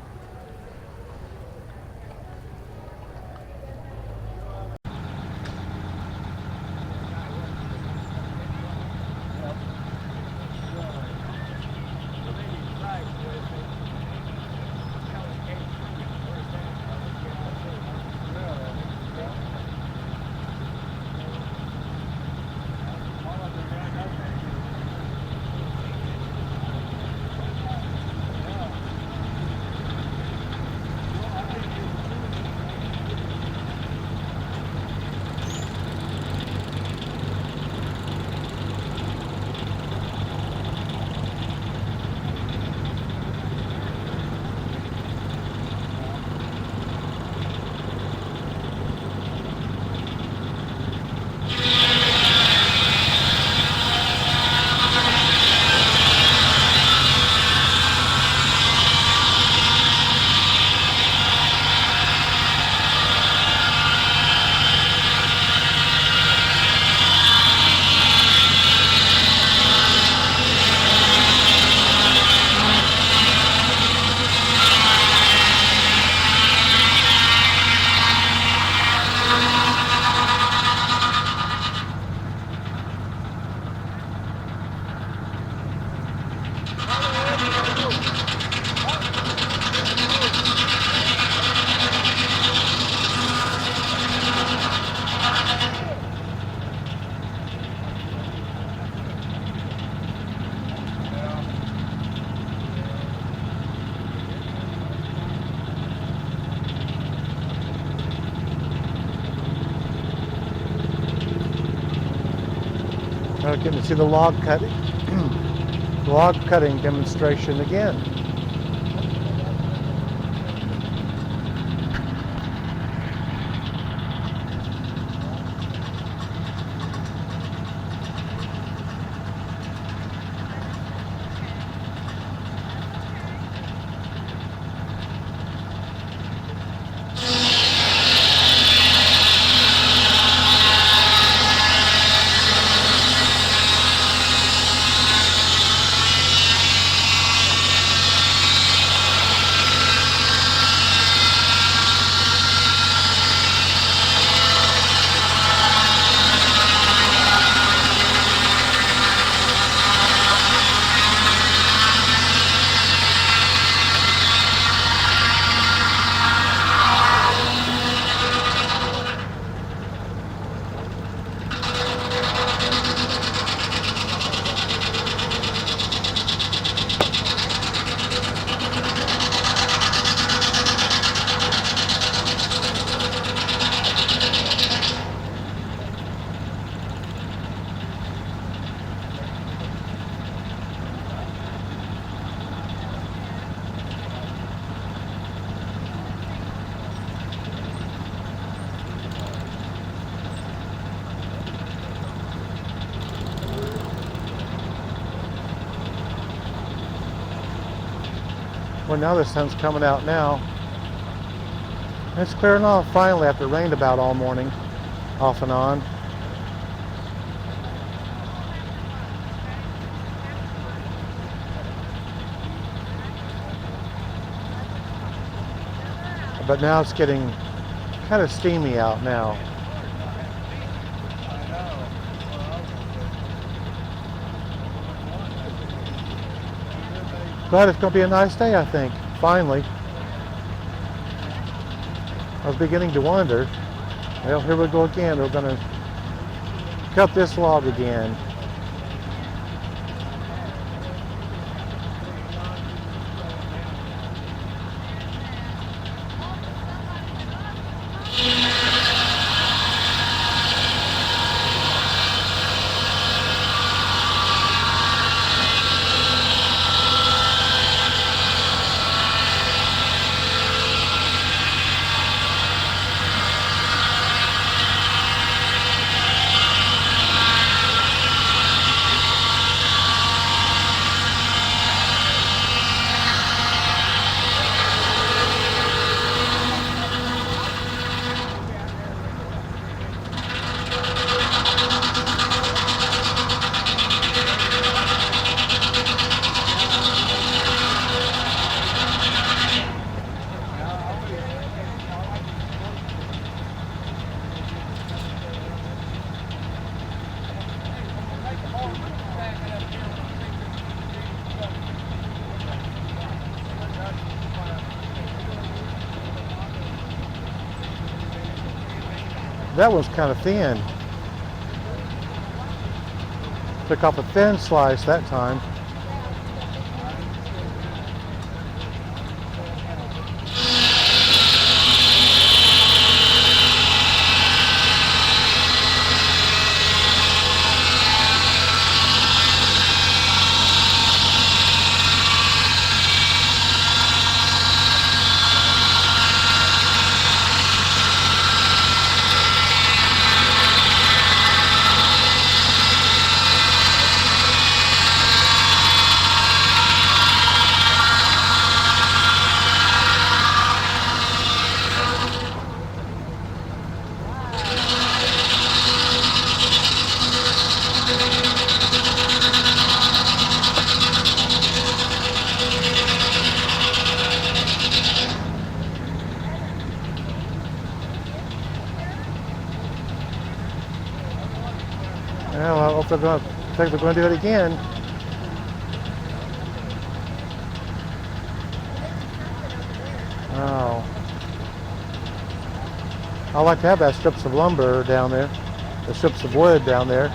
Now getting to see the log cutting, log cutting demonstration again. Well, now the sun's coming out now. It's clearing off finally after it rained about all morning, off and on. But now it's getting kind of steamy out now. But it's going to be a nice day, I think, finally. I was beginning to wonder, well, here we go again. We're going to cut this log again. That one's kind of thin. Took off a thin slice that time. Well, I hope they're going to do it again. Oh. I like to have that strips of lumber down there, the strips of wood down there.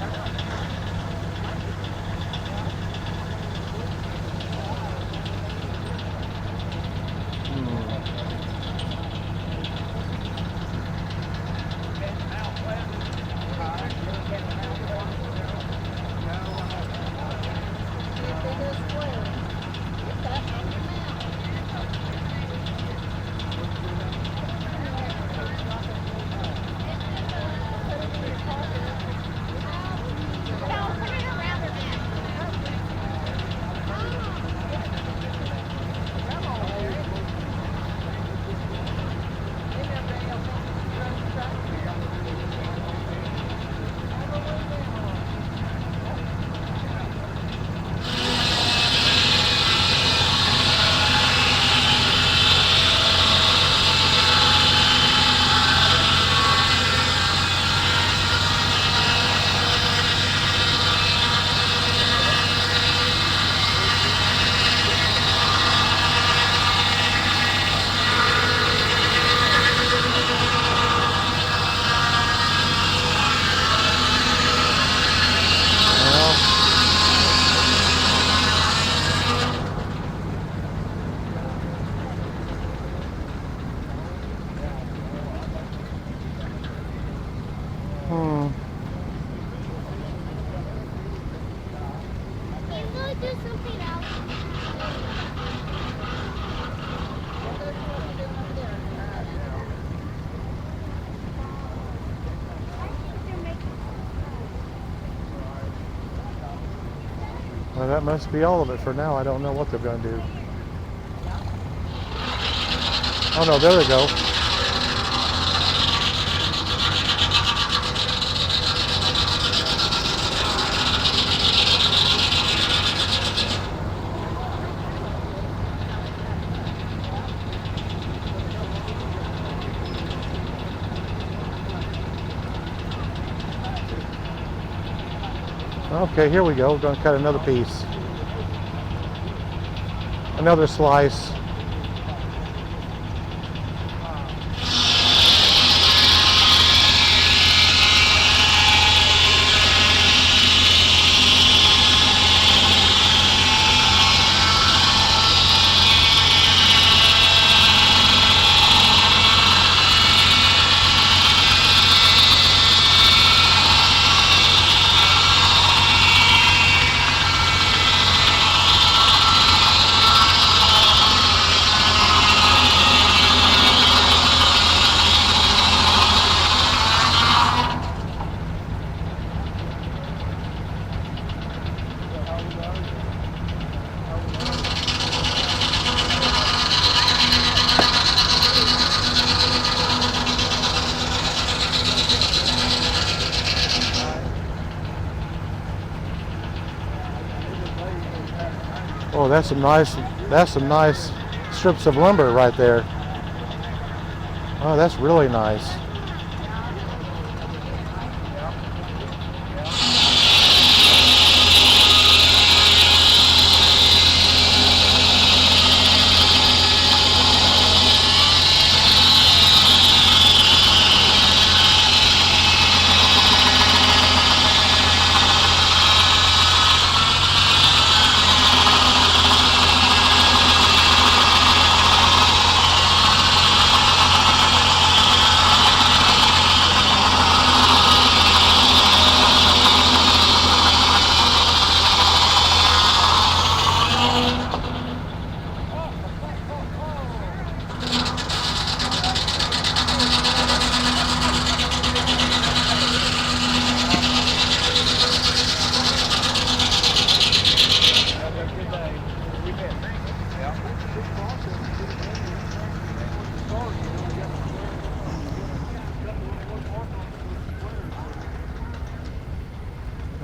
Well, that must be all of it for now. I don't know what they're going to do. Oh no, there they go. Okay, here we go. We're going to cut another piece. Another slice. Oh, that's some nice strips of lumber right there. Oh, that's really nice.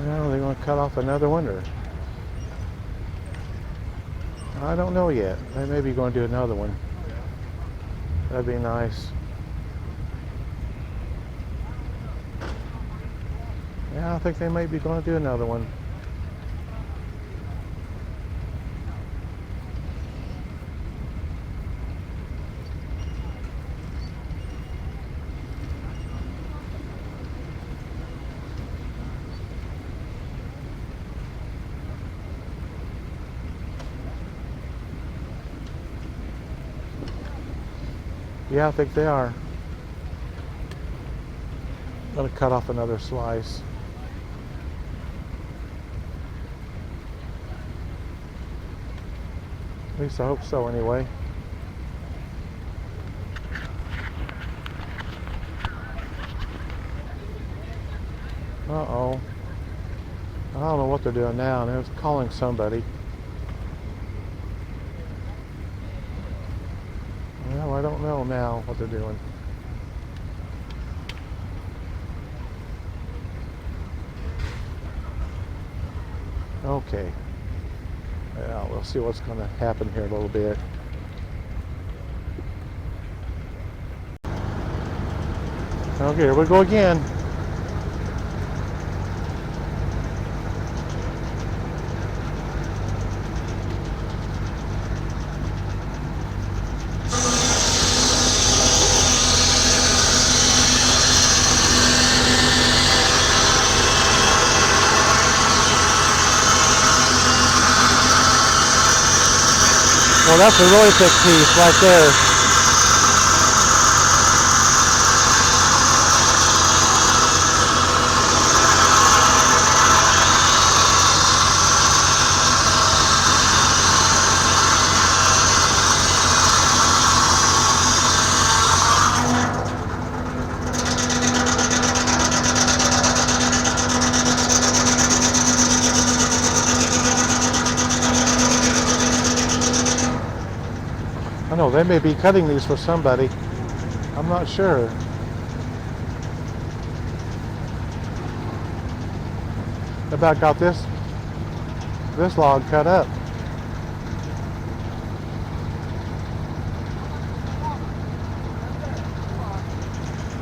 Well, they're going to cut off another one, or I don't know yet. They may be going to do another one. That'd be nice. Yeah, I think they may be going to do another one. Yeah, I think they are. Gonna cut off another slice. At least I hope so anyway. Uh-oh. I don't know what they're doing now. They're calling somebody. Well, I don't know now what they're doing. Okay. Yeah, we'll see what's going to happen here in a little bit. Okay, here we go again. Well, that's a really thick piece right there. I know they may be cutting these for somebody. I'm not sure. About got this log cut up.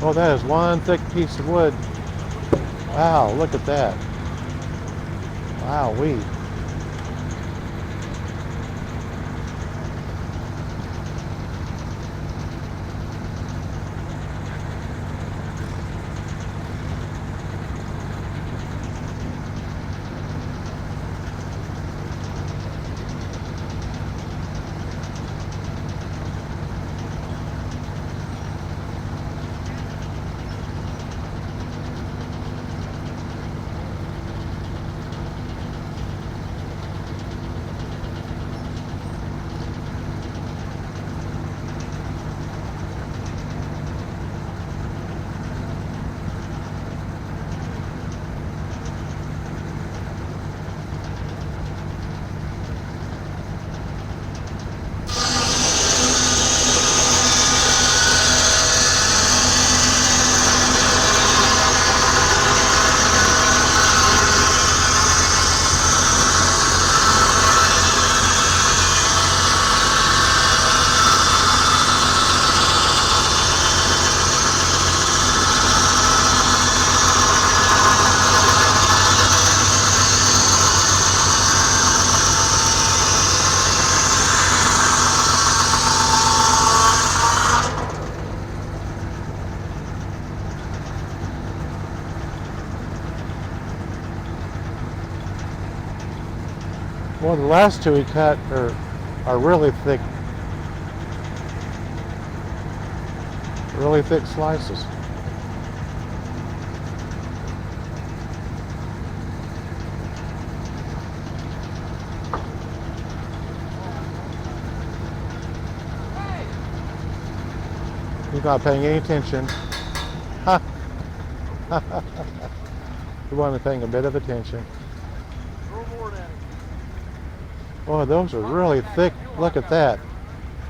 Oh, that is one thick piece of wood. Wow, look at that. Wow-wee. Well, the last two he cut are really thick slices. He's not paying any attention. He wasn't paying a bit of attention. Boy, those are really thick. Look at that.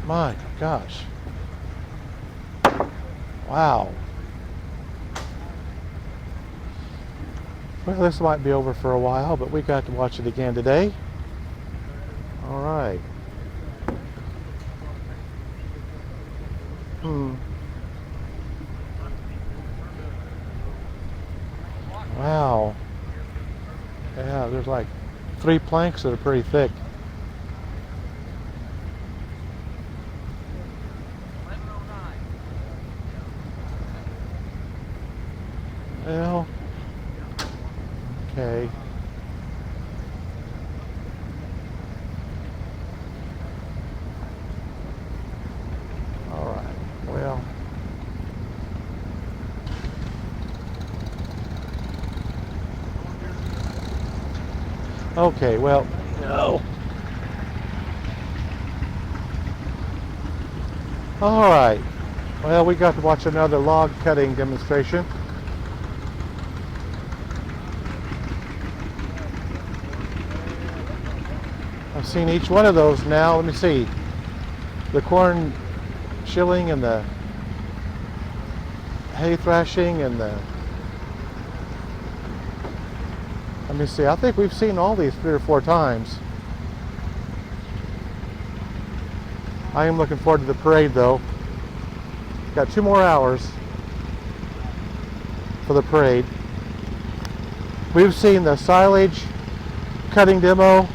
My gosh. Wow. Well, this might be over for a while, but we got to watch it again today. All right. Wow. Yeah, there's like 3 planks that are pretty thick. Well, okay. All right. Well. Okay, well, no. All right. Well, we got to watch another log cutting demonstration. I've seen each one of those now. Let me see. The corn shilling and the hay thrashing and the... Let me see. I think we've seen all these 3 or 4 times. I am looking forward to the parade, though. Got 2 more hours for the parade. We've seen the silage cutting demo,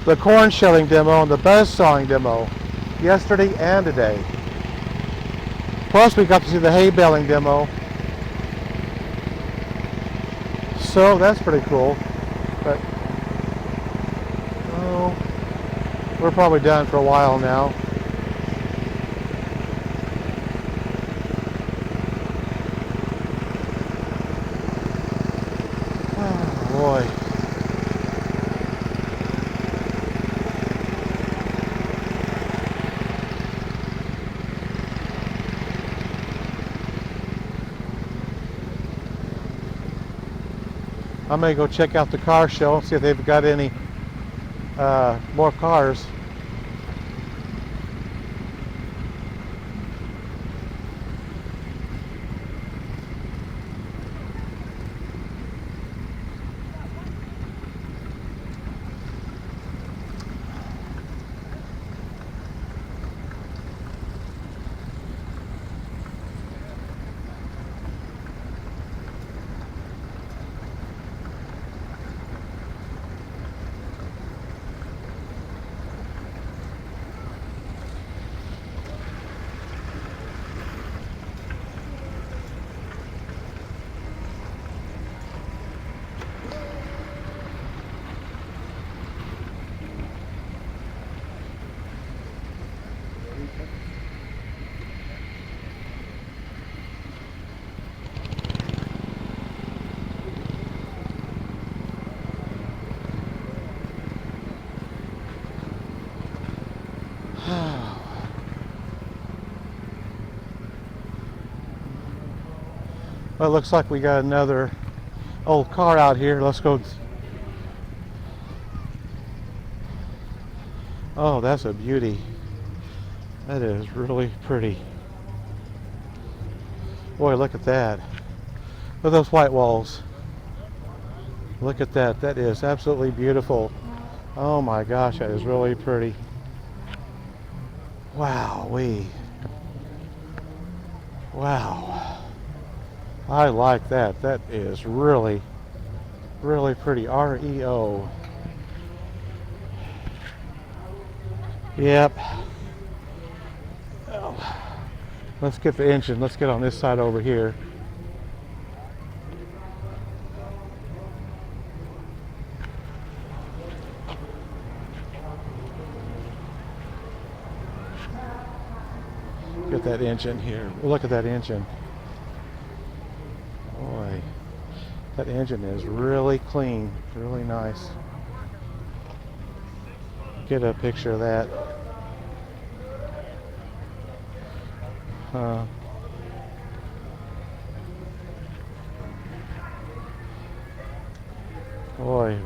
the corn shelling demo, and the buzz sawing demo yesterday and today. Plus, we got to see the hay baling demo. So that's pretty cool. But oh, we're probably done for a while now. Oh boy. I'm gonna go check out the car show and see if they've got any more cars. Well, it looks like we got another old car out here. Let's go. Oh, that's a beauty. That is really pretty. Boy, look at that. Look at those white walls. Look at that. That is absolutely beautiful. Oh my gosh, that is really pretty. Wow-wee. Wow. I like that. That is really, really pretty. REO. Yep. Oh. Let's get the engine. Let's get on this side over here. Get that engine here. Look at that engine. Boy, that engine is really clean, really nice. Get a picture of that. Boy,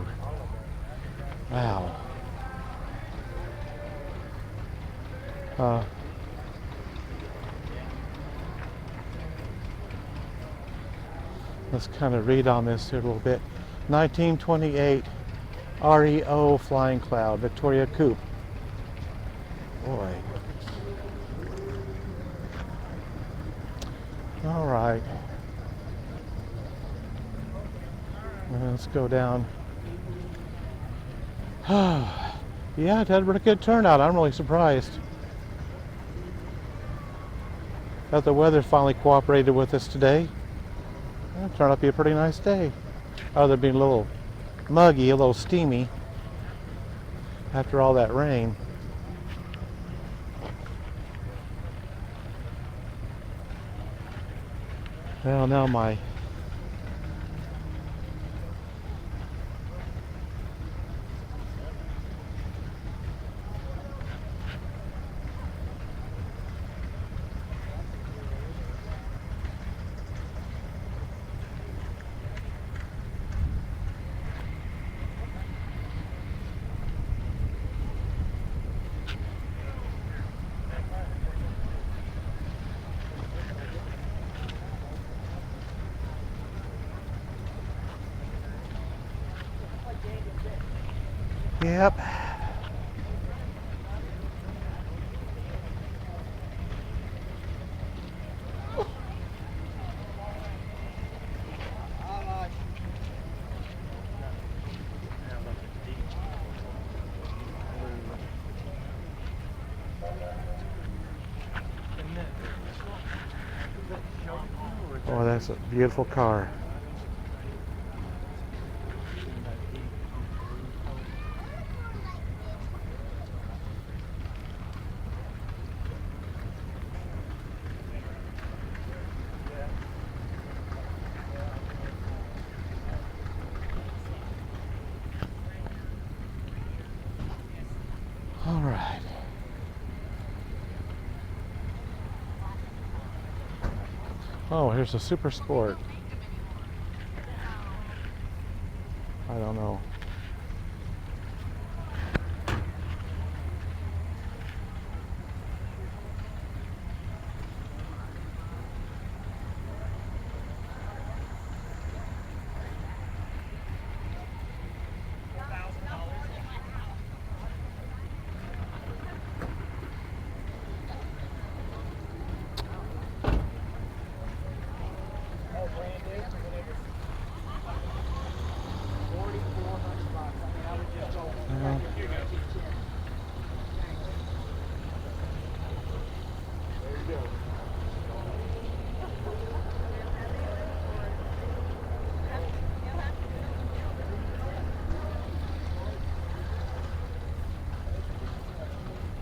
wow. Let's kind of read on this here a little bit. 1928 REO Flying Cloud, Victoria Coupe. Boy. All right. Let's go down. Yeah, it had a pretty good turnout. I'm really surprised that the weather finally cooperated with us today. It turned out to be a pretty nice day. Other than being a little muggy, a little steamy after all that rain. Well, now my Yep. Oh, that's a beautiful car. All right. Oh, here's a Super Sport. I don't know.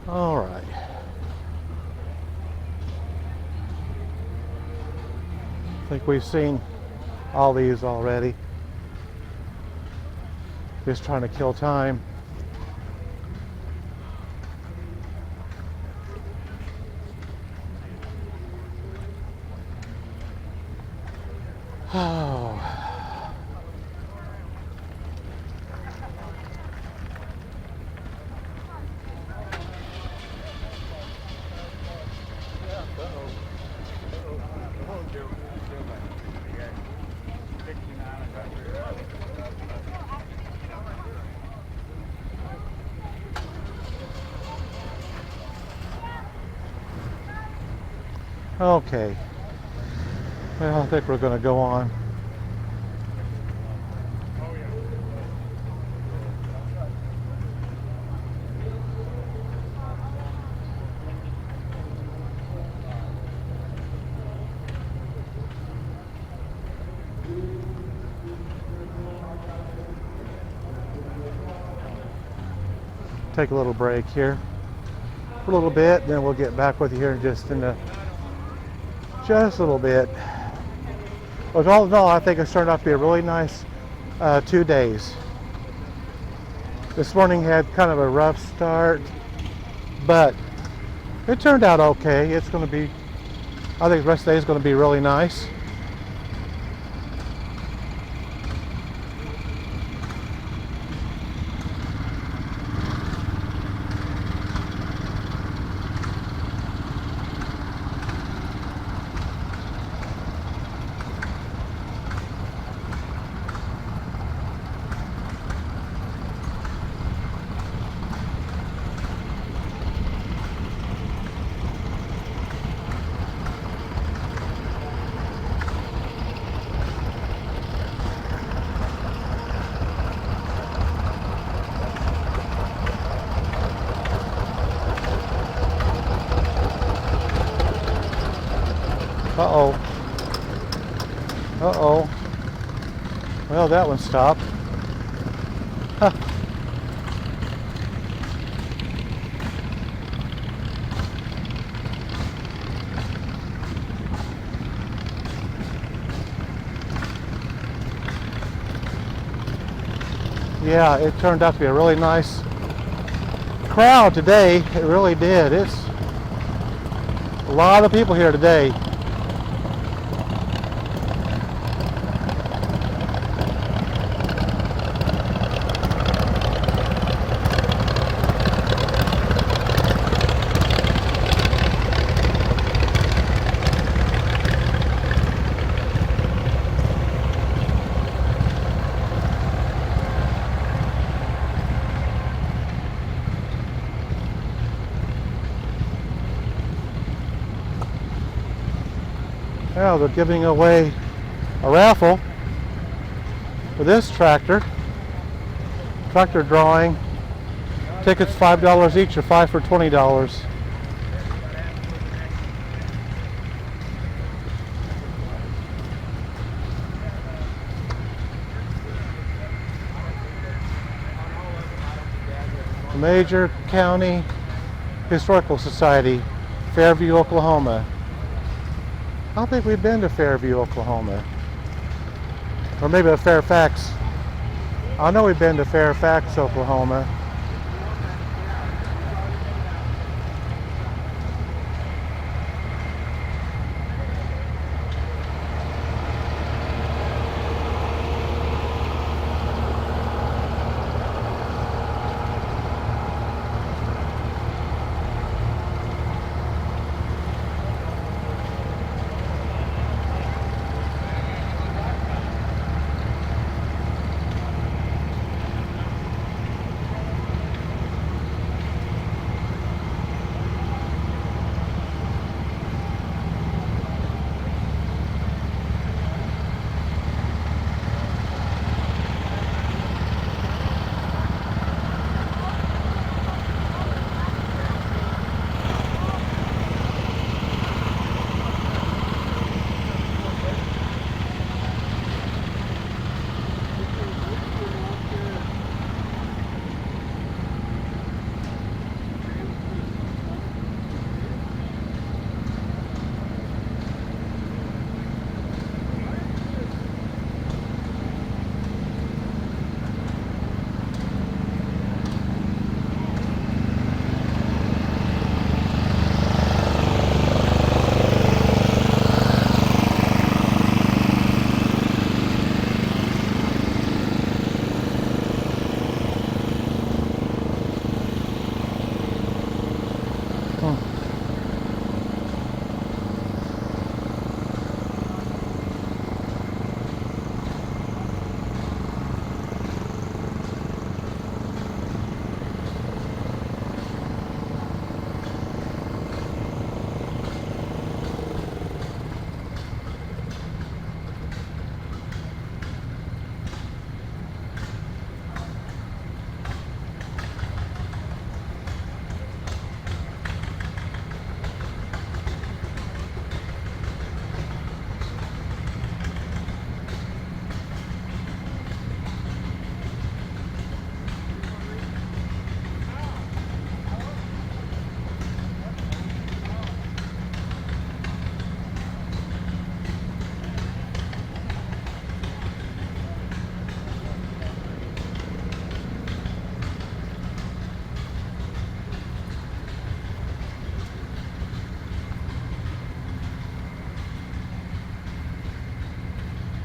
All right. I think we've seen all these already. Just trying to kill time. Oh. Okay. Well, I think we're going to go on. Take a little break here for a little bit, then we'll get back with you here in just a little bit. But all in all, I think it's turned out to be a really nice 2 days. This morning had kind of a rough start, but it turned out okay. It's going to be, I think the rest of the day is going to be really nice. Uh-oh. Uh-oh. Well, that one stopped. Huh. Yeah, it turned out to be a really nice crowd today. It really did. It's a lot of people here today. Now they're giving away a raffle for this tractor. Tractor drawing. Tickets $5 each or 5 for $20. Major County Historical Society, Fairview, Oklahoma. I don't think we've been to Fairview, Oklahoma. Or maybe to Fairfax. I know we've been to Fairfax, Oklahoma.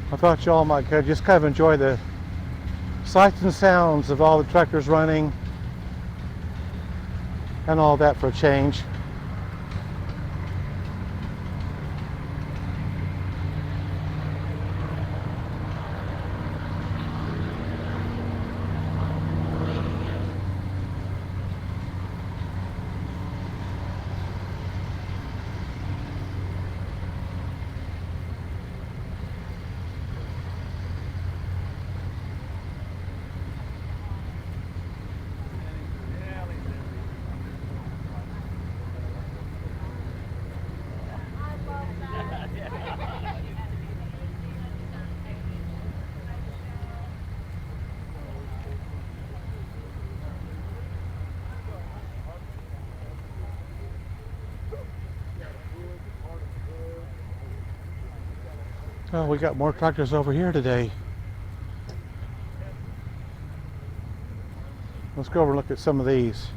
I thought y'all might just kind of enjoy the sights and sounds of all the tractors running and all that for a change. Oh, we got more tractors over here today. Let's go over and look at some of these.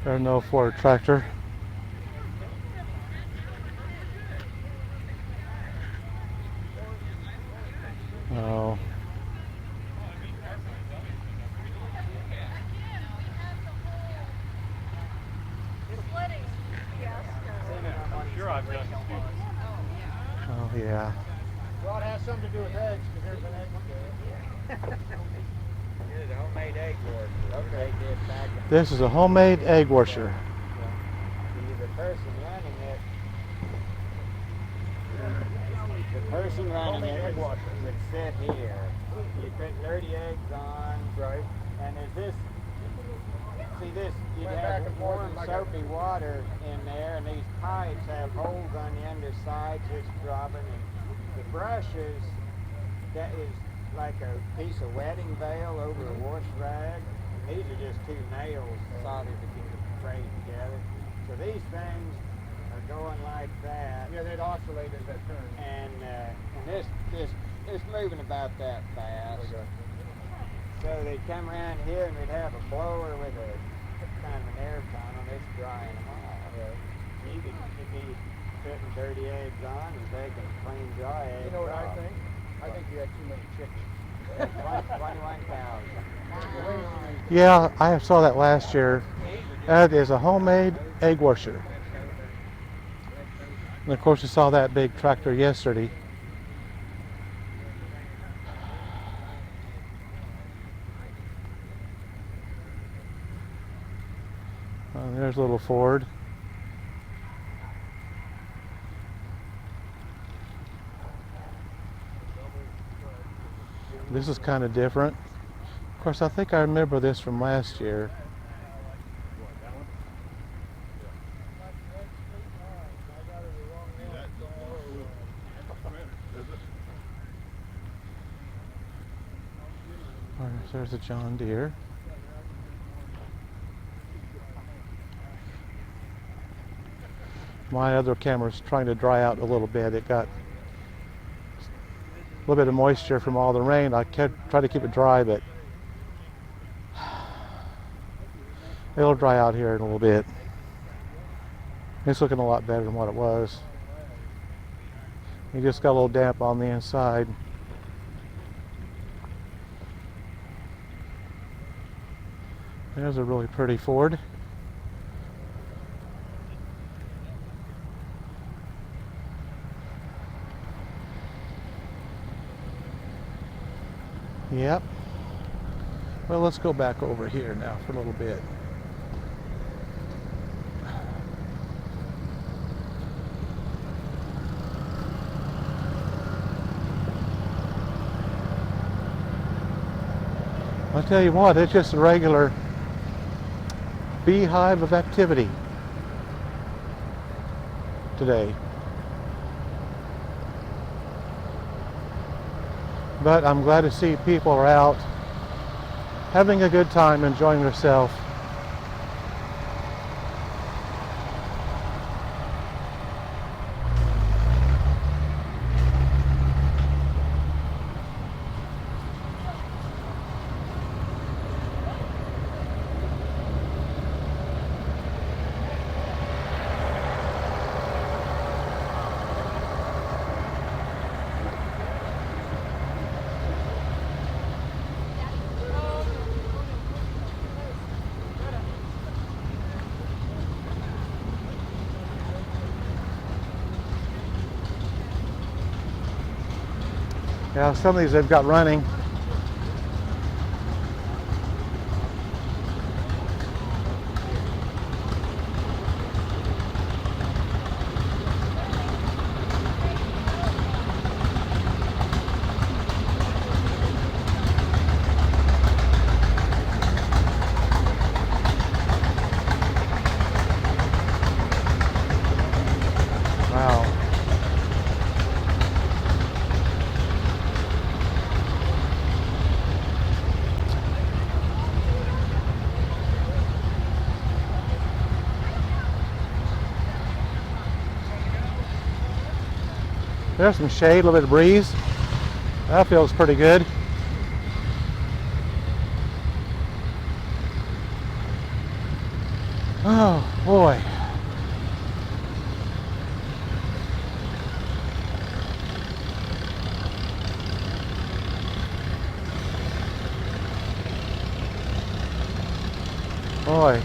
There's no Ford tractor. Oh. Oh yeah. Well, it has something to do with eggs, because there's an egg. It is a homemade egg washer. Okay. This is a homemade egg washer. The person running it, would sit here. You put 30 eggs on, Right. and there's this. See this? You'd have warm, soapy water in there, and these pipes have holes on the undersides, just dropping. And the brushes, that is like a piece of wedding veil over a wash rag. And these are just two nails soldered to keep the tray together. So these things are going like that. Yeah, they'd oscillate as that turns. And it's moving about that fast. Okay. So they'd come around here and we'd have a blower with a kind of an air tunnel. It's drying them off. Right. You could be putting 30 eggs on and taking clean dry eggs. You know what off. I think? I think you had too many chickens. 21,000. Yeah, I saw that last year. That is a homemade egg washer. And of course, you saw that big tractor yesterday. There's a little Ford. This is kind of different. Of course, I think I remember this from last year. There's a John Deere. My other camera's trying to dry out a little bit. It got a little bit of moisture from all the rain. I kept trying to keep it dry, but it'll dry out here in a little bit. It's looking a lot better than what it was. You just got a little damp on the inside. There's a really pretty Ford. Yep. Well, let's go back over here now for a little bit. I'll tell you what, it's just a regular beehive of activity today. But I'm glad to see people are out having a good time, enjoying themselves. Yeah, some of these they've got running. There's some shade, a little bit of breeze. That feels pretty good. Oh boy. Boy.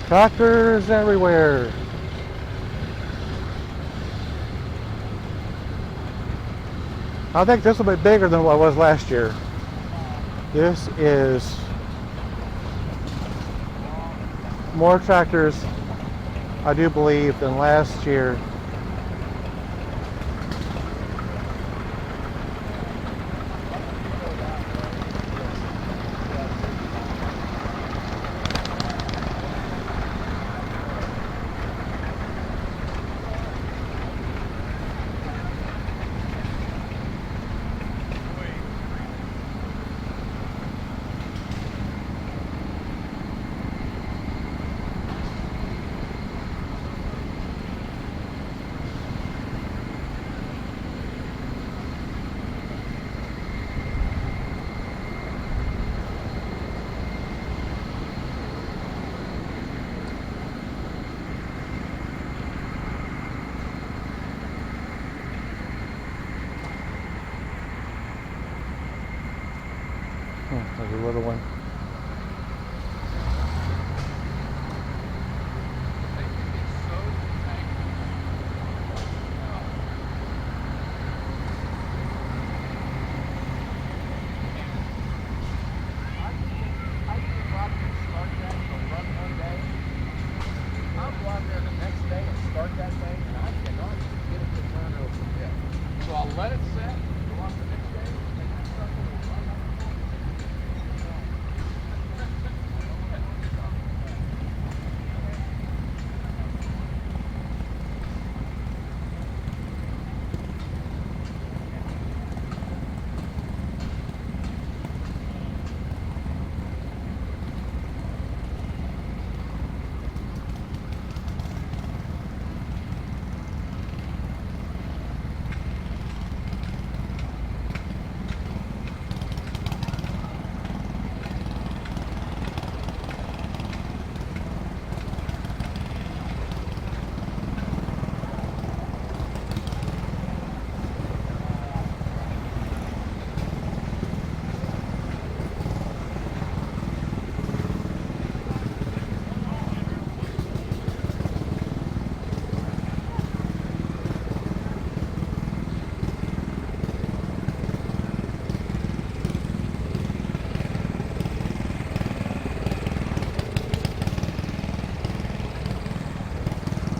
Tractors everywhere. I think this will be bigger than what it was last year. This is more tractors, I do believe, than last year. There's a little one.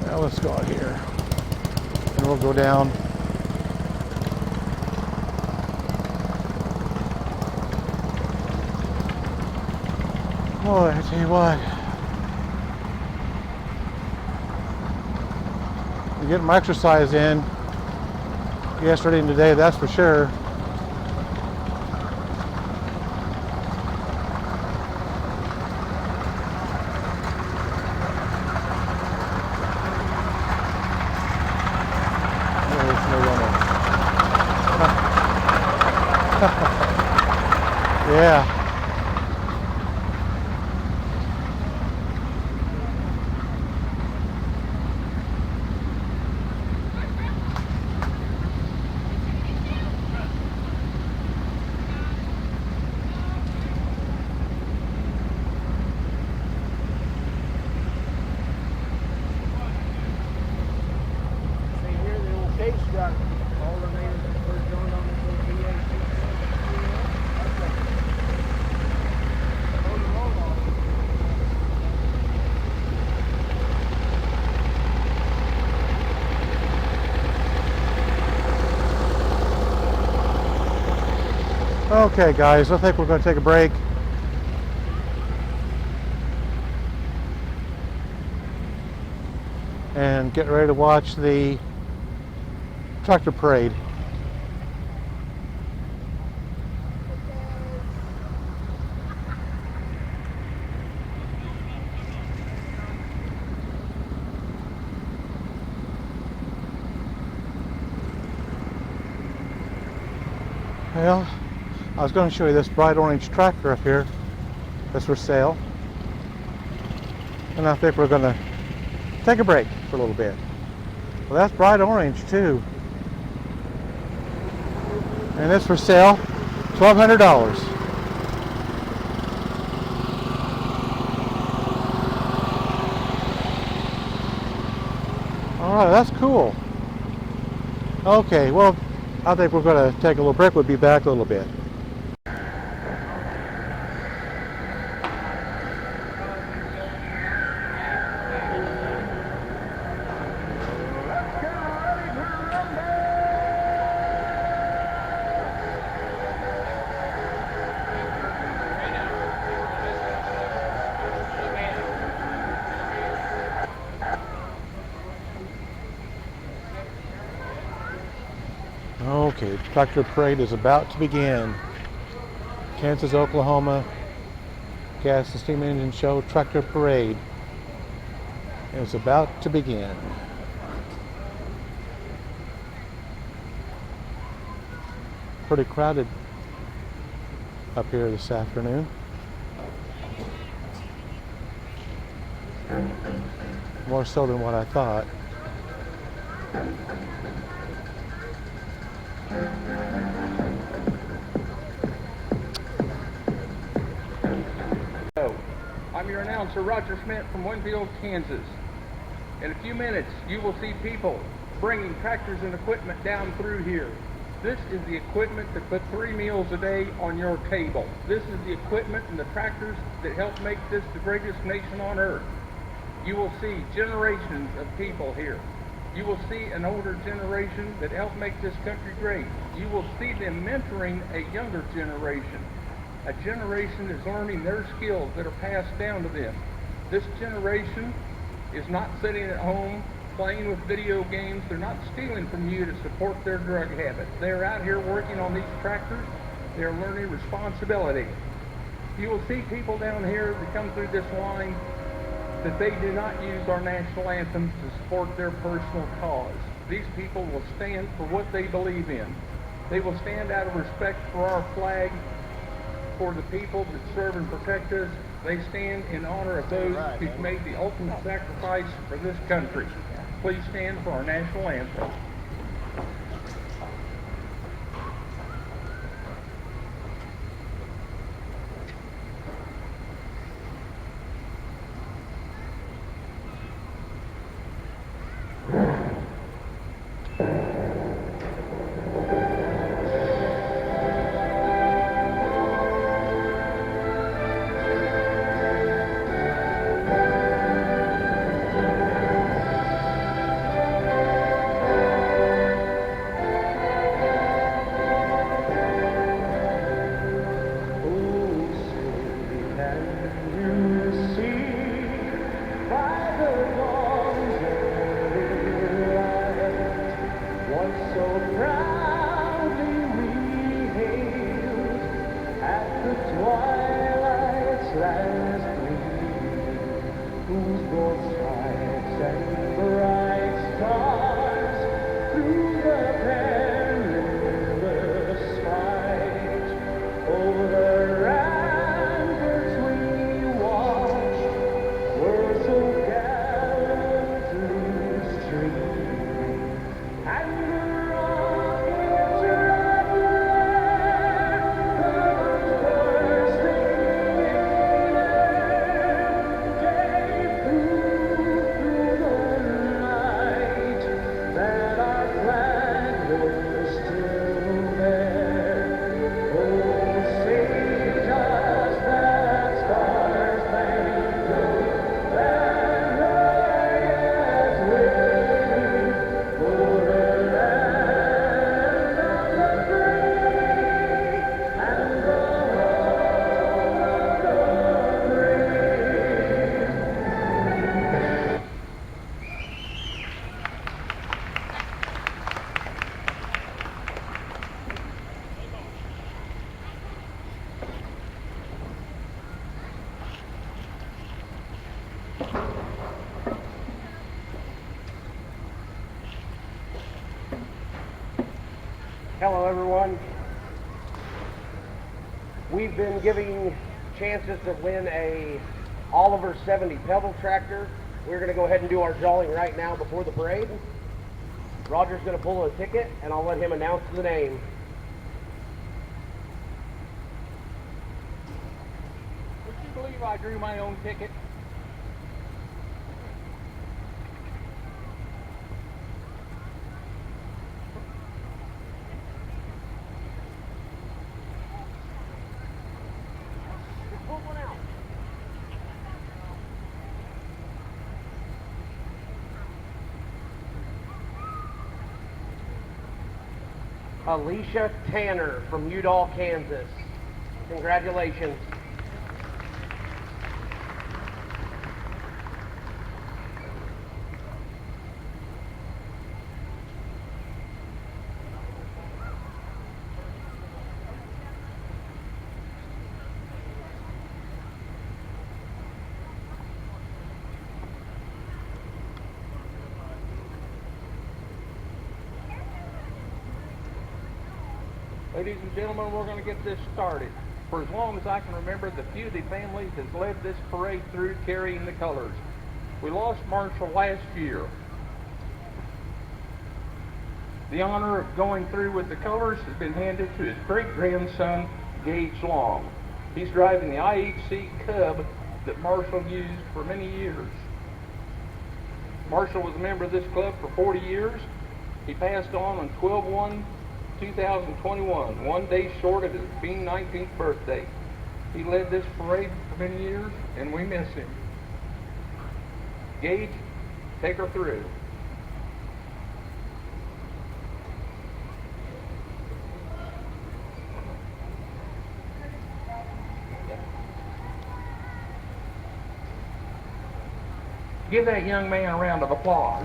Now let's go out here and we'll go down. Boy, I tell you what, I'm getting my exercise in yesterday and today, that's for sure. Yeah. Okay guys, I think we're going to take a break. And get ready to watch the tractor parade. Well, I was going to show you this bright orange tractor up here that's for sale. And I think we're going to take a break for a little bit. Well, that's bright orange too. And it's for sale, $1,200. Alright, that's cool. Okay, well, I think we're going to take a little break. We'll be back a little bit. Okay, tractor parade is about to begin. Kansas, Oklahoma, gas and steam engine show tractor parade is about to begin. Pretty crowded up here this afternoon. More so than what I thought. I'm your announcer, Roger Schmidt from Winfield, Kansas. In a few minutes, you will see people bringing tractors and equipment down through here. This is the equipment that put 3 meals a day on your table. This is the equipment and the tractors that help make this the greatest nation on earth. You will see generations of people here. You will see an older generation that helped make this country great. You will see them mentoring a younger generation. A generation that's learning their skills that are passed down to them. This generation is not sitting at home playing with video games. They're not stealing from you to support their drug habit. They're out here working on these tractors. They're learning responsibility. You will see people down here that come through this line that they do not use our national anthem to support their personal cause. These people will stand for what they believe in. They will stand out of respect for our flag, for the people that serve and protect us. They stand in honor of those who've made the ultimate sacrifice for this country. Please stand for our national anthem. Hello everyone. We've been giving chances to win a Oliver 70 pedal tractor. We're going to go ahead and do our jawing right now before the parade. Roger's going to pull a ticket, and I'll let him announce the name. Would you believe I drew my own ticket? Just pull one out. Alicia Tanner from Udall, Kansas. Congratulations. Ladies and gentlemen, we're going to get this started. For as long as I can remember, the Feudy family has led this parade through carrying the colors. We lost Marshall last year. The honor of going through with the colors has been handed to his great-grandson, Gage Long. He's driving the IHC Cub that Marshall used for many years. Marshall was a member of this club for 40 years. He passed on 12/1/2021, one day short of his being 19th birthday. He led this parade for many years, and we miss him. Gage, take her through. Give that young man a round of applause.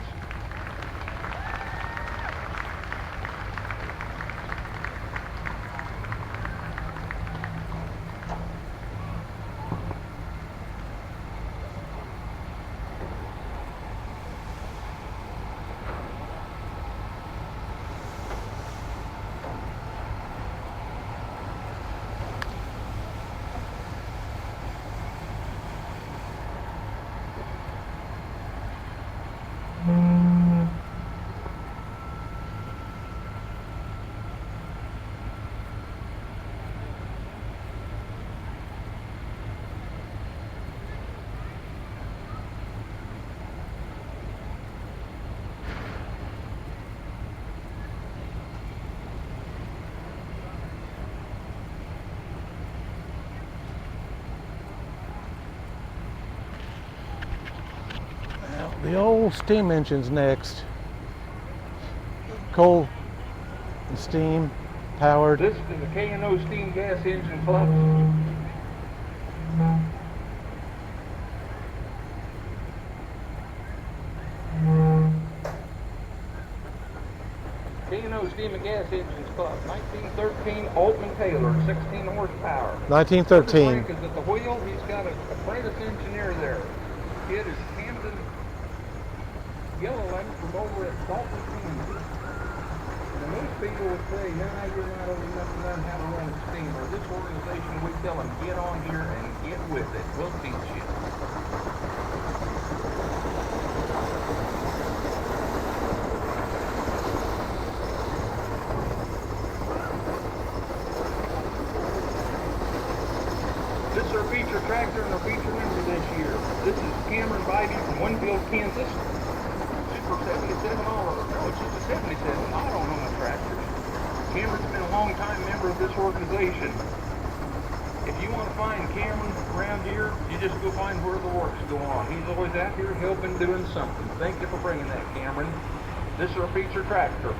The old steam engine's next. Coal and steam powered. This is the K&O steam gas engine club. K&O steam and gas engines club, 1913 Altman Taylor, 16 horsepower. 1913. Frank is at the wheel. He's got an apprentice engineer there. Kid is Camden Yellowland from over at Dalton, Kansas. And most people would say, nah, you're not old enough to learn how to run a steamer. This organization, we tell them, get on here and get with it. We'll teach you. This is our feature tractor and our feature member this year. This is Cameron Bidey from Winfield, Kansas. Super 77 Oliver. No, it's just a 77. I don't own a tractor. Cameron's been a long time member of this organization. If you want to find Cameron around here, you just go find where the works go on. He's always out here helping, doing something. Thank you for bringing that, Cameron. This is our feature tractor.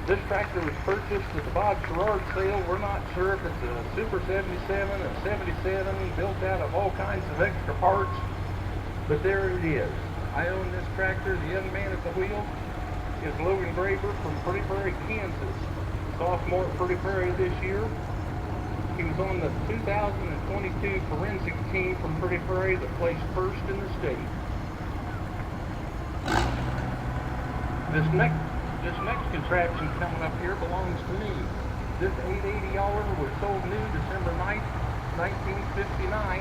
This tractor was purchased at the Bob Sherrard sale. We're not sure if it's a Super 77, a 77, built out of all kinds of extra parts, but there it is. I own this tractor. The young man at the wheel is Logan Graber from Pretty Prairie, Kansas. Sophomore at Pretty Prairie this year. He was on the 2022 forensic team from Pretty Prairie that placed first in the state. This next contraption coming up here belongs to me. This 880 Oliver was sold new December 9th, 1959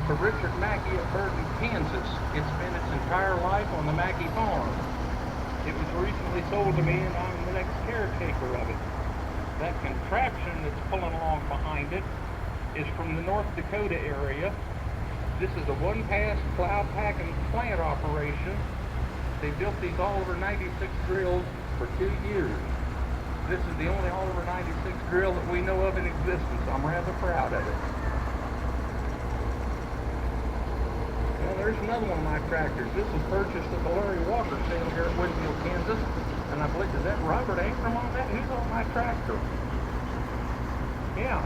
to Richard Mackey at Burton, Kansas. It's spent its entire life on the Mackey farm. It was recently sold to me and I'm the next caretaker of it. That contraption that's pulling along behind it is from the North Dakota area. This is a one-pass plow pack and plant operation. They built these Oliver 96 drills for 2 years. This is the only Oliver 96 drill that we know of in existence. I'm rather proud of it. Well, there's another one of my tractors. This was purchased at the Larry Walker sale here at Winfield, Kansas. And I believe, is that Robert Ankrum on that? Who's on my tractor? Yeah.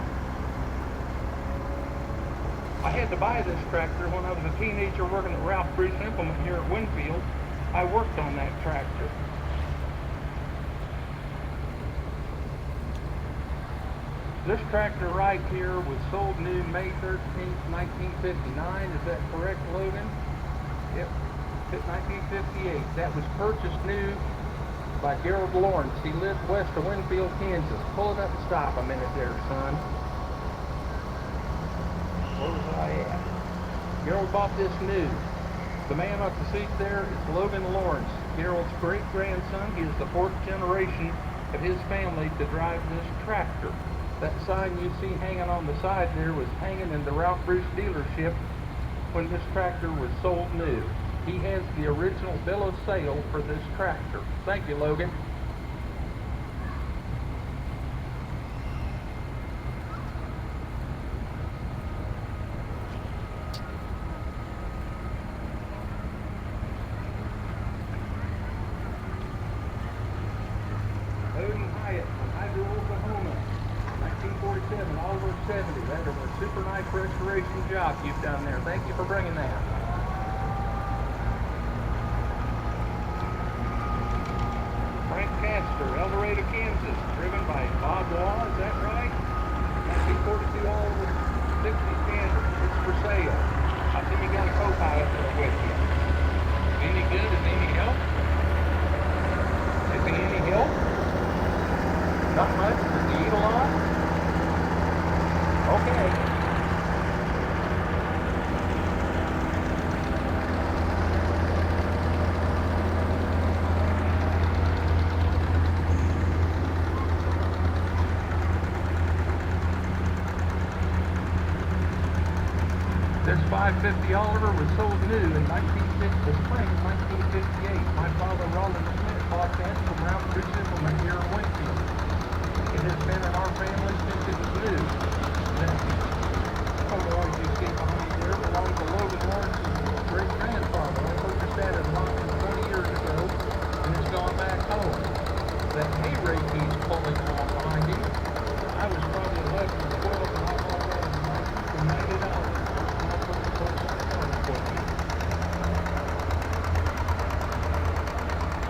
I had to buy this tractor when I was a teenager working at Ralph Bruce Implement here at Winfield. I worked on that tractor. This tractor right here was sold new May 13th, 1959. Is that correct, Logan? Yep, 1958. That was purchased new by Gerald Lawrence. He lived west of Winfield, Kansas. Pull it up and stop a minute there, son. Where was I at? Gerald bought this new. The man up the seat there is Logan Lawrence, Gerald's great-grandson. He is the 4th generation of his family to drive this tractor. That sign you see hanging on the side there was hanging in the Ralph Bruce dealership when this tractor was sold new. He has the original bill of sale for this tractor. Thank you, Logan. Oliver 70. That was a super nice restoration job you've done there. Thank you for bringing that. Frank Castor, El Dorado, Kansas, driven by Bob Law, is that right? 1942 Oliver 60 standard. It's for sale. I see you got a co-pilot there with you. Any good? Is any help? Is he any help? Not much? Does he eat a lot? Okay. This 550 Oliver was sold new in the spring of 1958. My father, Roland Smith, bought that from Ralph Bruce Implement here in Winfield. It has been in our family since it was new. That photo you see behind there belongs to Logan Lawrence's great-grandfather. I purchased that as long as 20 years ago, and it's gone back home. That hay rake he's pulling along behind him, I was probably 11 or 12, and I bought that for $90.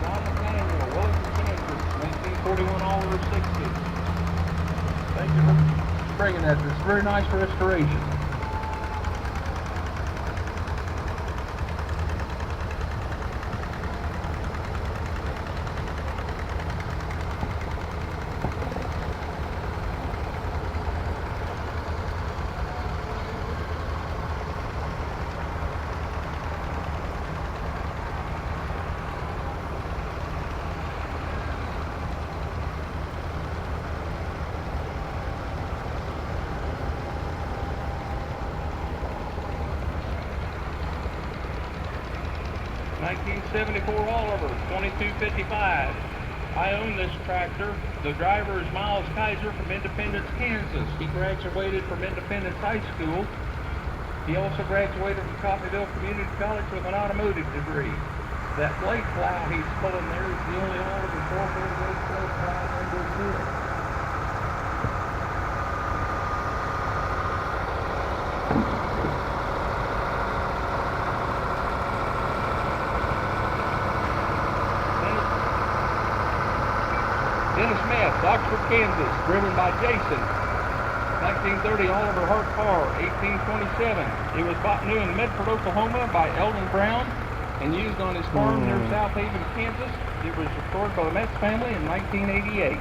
John Nathaniel, Wellington, Kansas, 1941 Oliver 60. Thank you for bringing that. It's a very nice restoration. '74 Oliver, 2255. I own this tractor. The driver is Miles Kaiser from Independence, Kansas. He graduated from Independence High School. He also graduated from Coffeyville Community College with an automotive degree. That blade plow he's pulling there is the only Oliver 4-wheel blade plow in Brazil. Oxford, Kansas, driven by Jason. 1930 Oliver Hart car, 1827. It was bought new in Medford, Oklahoma by Eldon Brown and used on his farm near South Haven, Kansas. It was restored by the Metz family in 1988.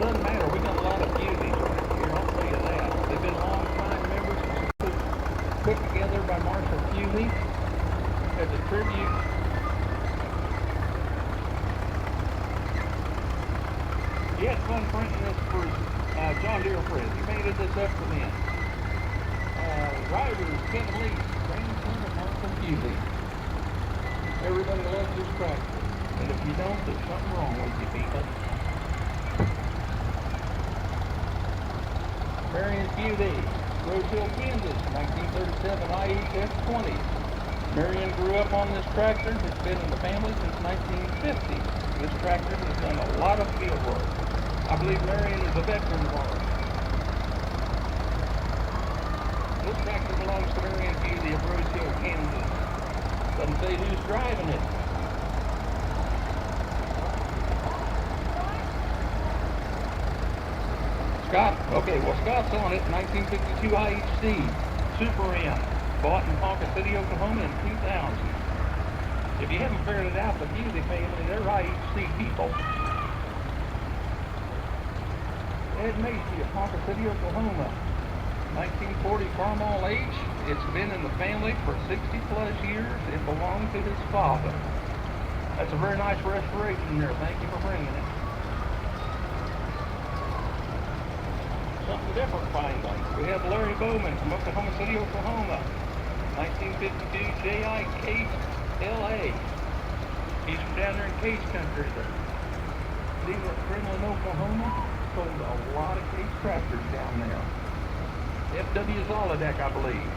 doesn't matter. We got a lot of beauties right here, I'll tell you that. They've been long-time members, put together by Marshall Bewley as a tribute. He had fun printing this for John Deere friends. He painted this up for them. Riders, Kevin Lee, grandson of Marshall Bewley. Everybody loves this tractor. And if you don't, there's something wrong with you people. Marion Bewley, Rose Hill, Kansas, 1937 IHS-20. Marion grew up on this tractor. It's been in the family since 1950. This tractor has done a lot of field work. I believe Marion is a veteran of ours. This tractor belongs to Marion Bewley of Rose Hill, Kansas. Doesn't say who's driving it. Scott, okay, well Scott's on it, 1952 IHC, Super M, bought in Ponca City, Oklahoma in 2000. If you haven't figured it out, the Bewley family, they're IHC people. Ed Macy of Ponca City, Oklahoma, 1940 Farmall H. It's been in the family for 60 plus years. It belonged to his father. That's a very nice restoration there. Thank you for bringing it. Something different finally. We have Larry Bowman from Oklahoma City, Oklahoma, 1952 JI LA. He's from down there in Case Country. The dealer at Greenland, Oklahoma, sold a lot of Case tractors down there. FW Zolodek, I believe.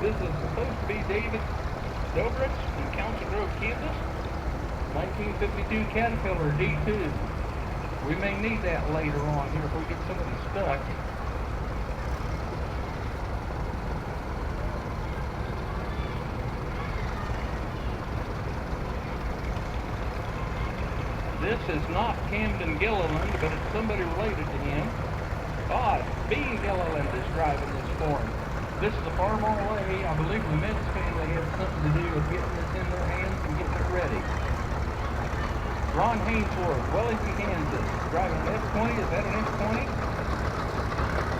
This is supposed to be David Dobrich in Council Grove, Kansas. 1952 Caterpillar D2. We may need that later on here if we get somebody stuck. This is not Camden Gilliland, but it's somebody related to him. Bean Gilliland is driving this for him. This is a Farmall A. I believe the Mintz family had something to do with getting this in their hands and getting it ready. Ron Hainsworth, Wellington, Kansas, driving an F20. Is that an F20?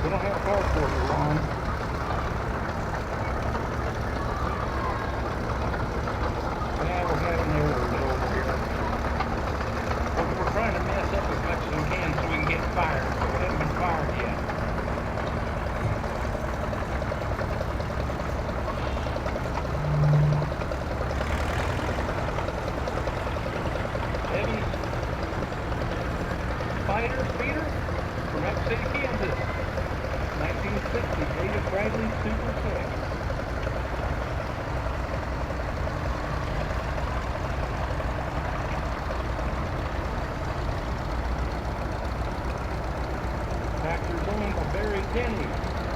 We don't have a car for you, Ron. Yeah, we'll have an error over here. We're trying to mess up as much as we can so we can get fired. So we haven't been fired yet. Peter from F City, Kansas, 1960, David Bradley Super 6. Tractor's owned by Barry Denny.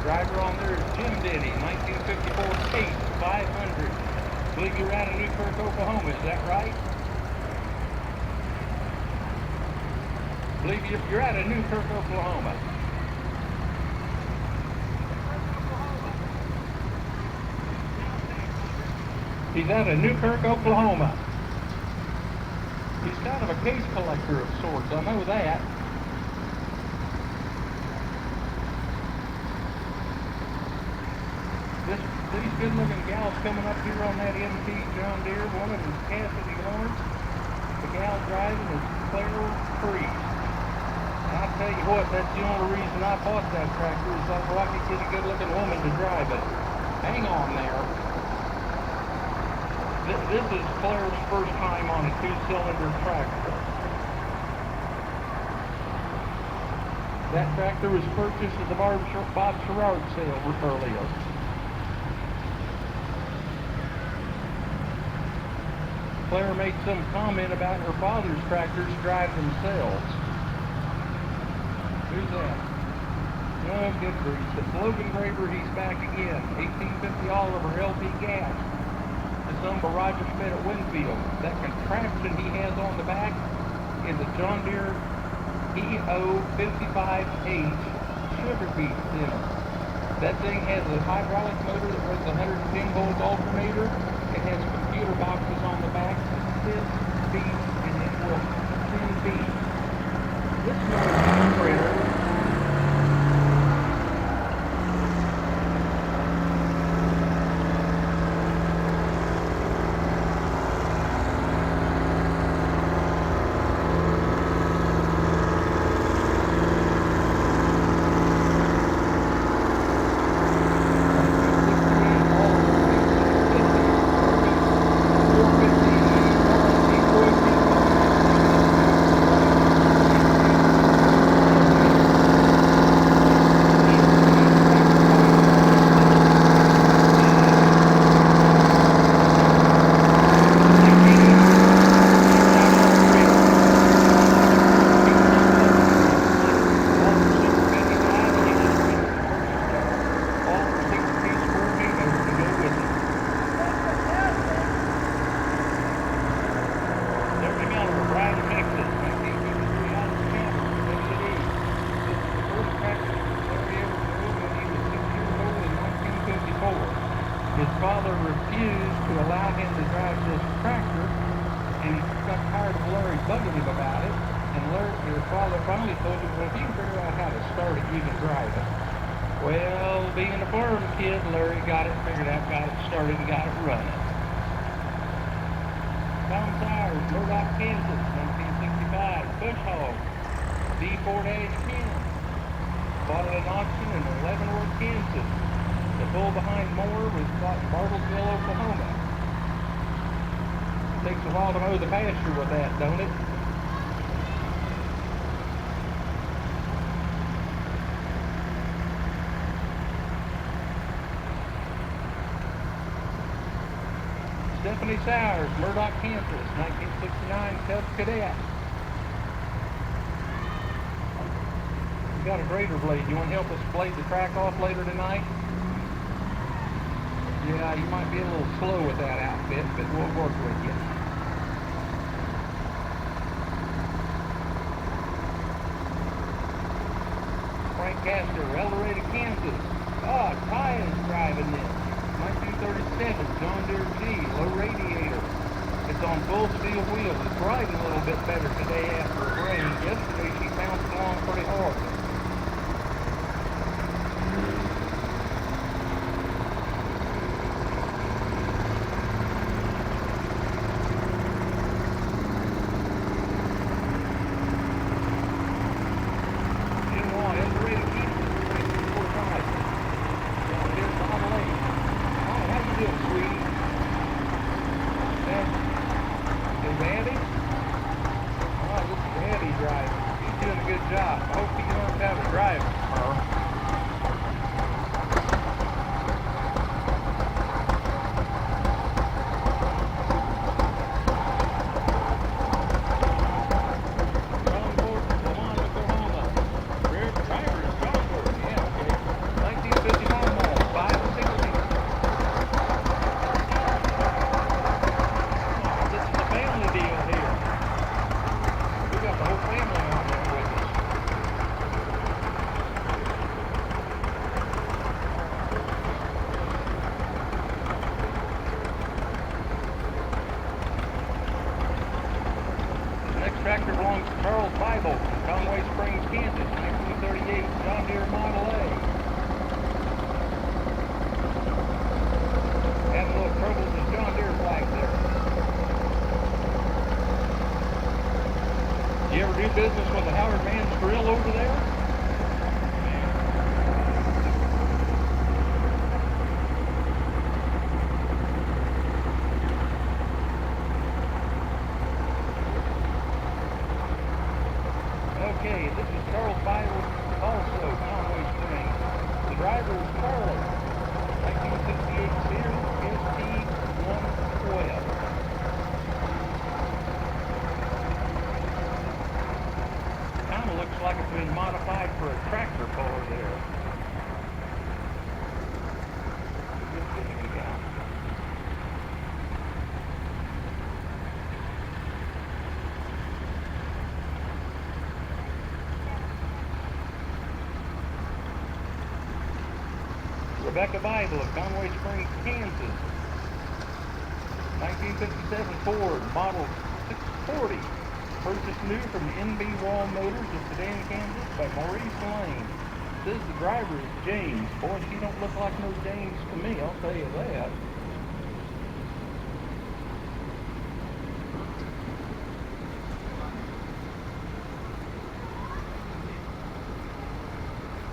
Driver on there is Jim Denny, 1954 Case 500. I believe you're out of Newkirk, Oklahoma, is that right? I believe you're out of Newkirk, Oklahoma. He's out of Newkirk, Oklahoma. He's kind of a case collector of sorts, I know that. These good-looking gals coming up here on that MT John Deere, one of them is Cassidy Lawrence. The gal driving is Claire Freeze. I'll tell you what, that's the only reason I bought that tractor is so I could get a good-looking woman to drive it. Hang on there. This is Claire's first time on a two-cylinder tractor. That tractor was purchased at the Bob Sherrard sale earlier. Claire made some comment about her father's tractors drive themselves. Who's that? Oh, good grief. It's Logan Graver, he's back again. 1850 Oliver LP gas. It's owned by Roger Schmidt at Winfield. That contraption he has on the back is a John Deere EO55H sugar beet thinner. That thing has a hydraulic motor that runs a 110 volt alternator. It has computer boxes on the back that says beet and it will thin beet. This little printer His father refused to allow him to drive this tractor, and he got tired of Larry bugging him about it, and his father finally told him, well, if you can figure out how to start it, you can drive it. Well, being a farm kid, Larry got it figured out, got it started, and got it running. Tom Sires, Murdoch, Kansas, 1965, Bush Hog, D4-10, bought at an auction in Leavenworth, Kansas. The bull behind Moore was bought in Bartlesville, Oklahoma. Takes a while to mow the pasture with that, don't it? Stephanie Sowers, Murdoch, Kansas, 1969 Cub Cadet. We got a grader blade. You want to help us blade the track off later tonight? Yeah, you might be a little slow with that outfit, but we'll work with you. Frank Castor, El Dorado, Kansas. Oh, Ty is driving this. 1937 John Deere G, low radiator. It's on full steel wheels. It's riding a little bit better today after a rain. Yesterday she bounced along pretty hard. Tractor belongs to Charles Bible, Conway Springs, Kansas, 1938 John Deere Model A. Having a little trouble with the John Deere flag there. You ever do business with the Howard Man's Grill over there? Okay, this is Charles Bible, also Conway Springs. The driver is Charlie, 1968 Sears ST-112. Kind of looks like it's been modified for a tractor puller there. Good thing we got. Rebecca Bible of Conway Springs, Kansas. 1957 Ford Model 640. Purchased new from NB Wall Motors of Sedan, Kansas by Maurice Lane. Says the driver is James. Boy, she don't look like no James to me, I'll tell you that.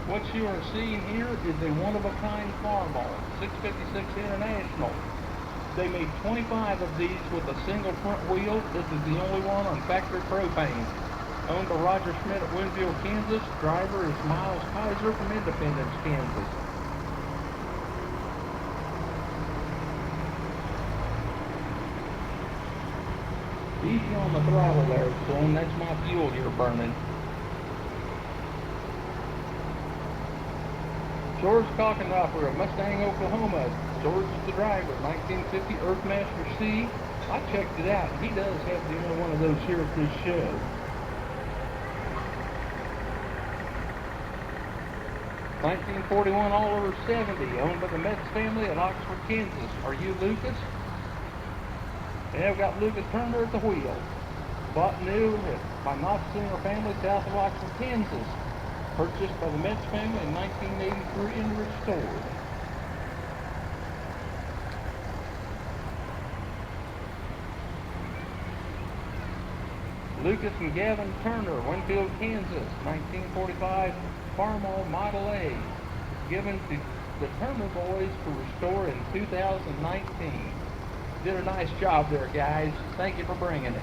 What you are seeing here is a one-of-a-kind farmall, 656 International. They made 25 of these with a single front wheel. This is the only one on factory propane. Owned by Roger Schmidt at Winfield, Kansas. Driver is Miles Kaiser from Independence, Kansas. Easy on the throttle there, son. That's my fuel you're burning. George Cockendoffer of Mustang, Oklahoma. George is the driver. 1950 Earthmaster C. I checked it out. He does have the only one of those here at this show. $1941 Oliver 70, owned by the Metz family at Oxford, Kansas. Are you Lucas? Yeah, I've got Lucas Turner at the wheel. Bought new by Knox-Singer family south of Oxford, Kansas. Purchased by the Metz family in 1983 and restored. Lucas and Gavin Turner, Winfield, Kansas, 1945 Farmall Model A, given to the Turner boys to restore in 2019. Did a nice job there, guys. Thank you for bringing it.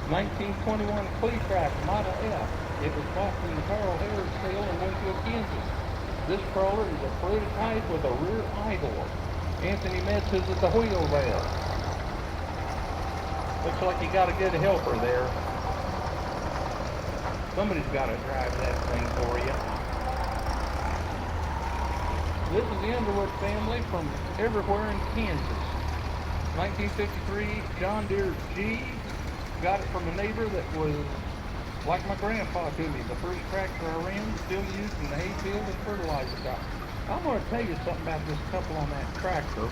$1921 Cleatrack Model F. It was bought from the Carl Harris sale in Winfield, Kansas. This crawler is a prototype with a rear idler. Anthony Metz is at the wheel there. Looks like you got a good helper there. Somebody's got to drive that thing for you. This is the Underwood family from everywhere in Kansas. 1953 John Deere G. Got it from a neighbor that was like my grandpa to me. The first tractor I ran, still used in the hayfield and fertilizer shop. I'm going to tell you something about this couple on that tractor.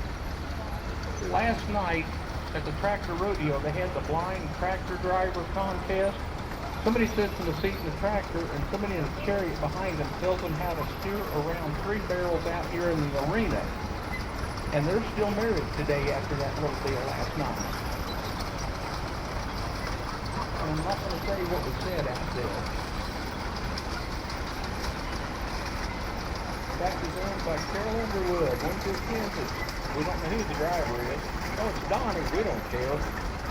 Last night at the tractor rodeo, they had the blind tractor driver contest. Somebody sits in the seat in the tractor and somebody in a chariot behind them tells them how to steer around 3 barrels out here in the arena. And they're still married today after that little deal last night. I'm not going to tell you what was said out there. Factory's owned by Carol Underwood, Winfield, Kansas. We don't know who the driver is. Oh, it's Donnie. We don't care.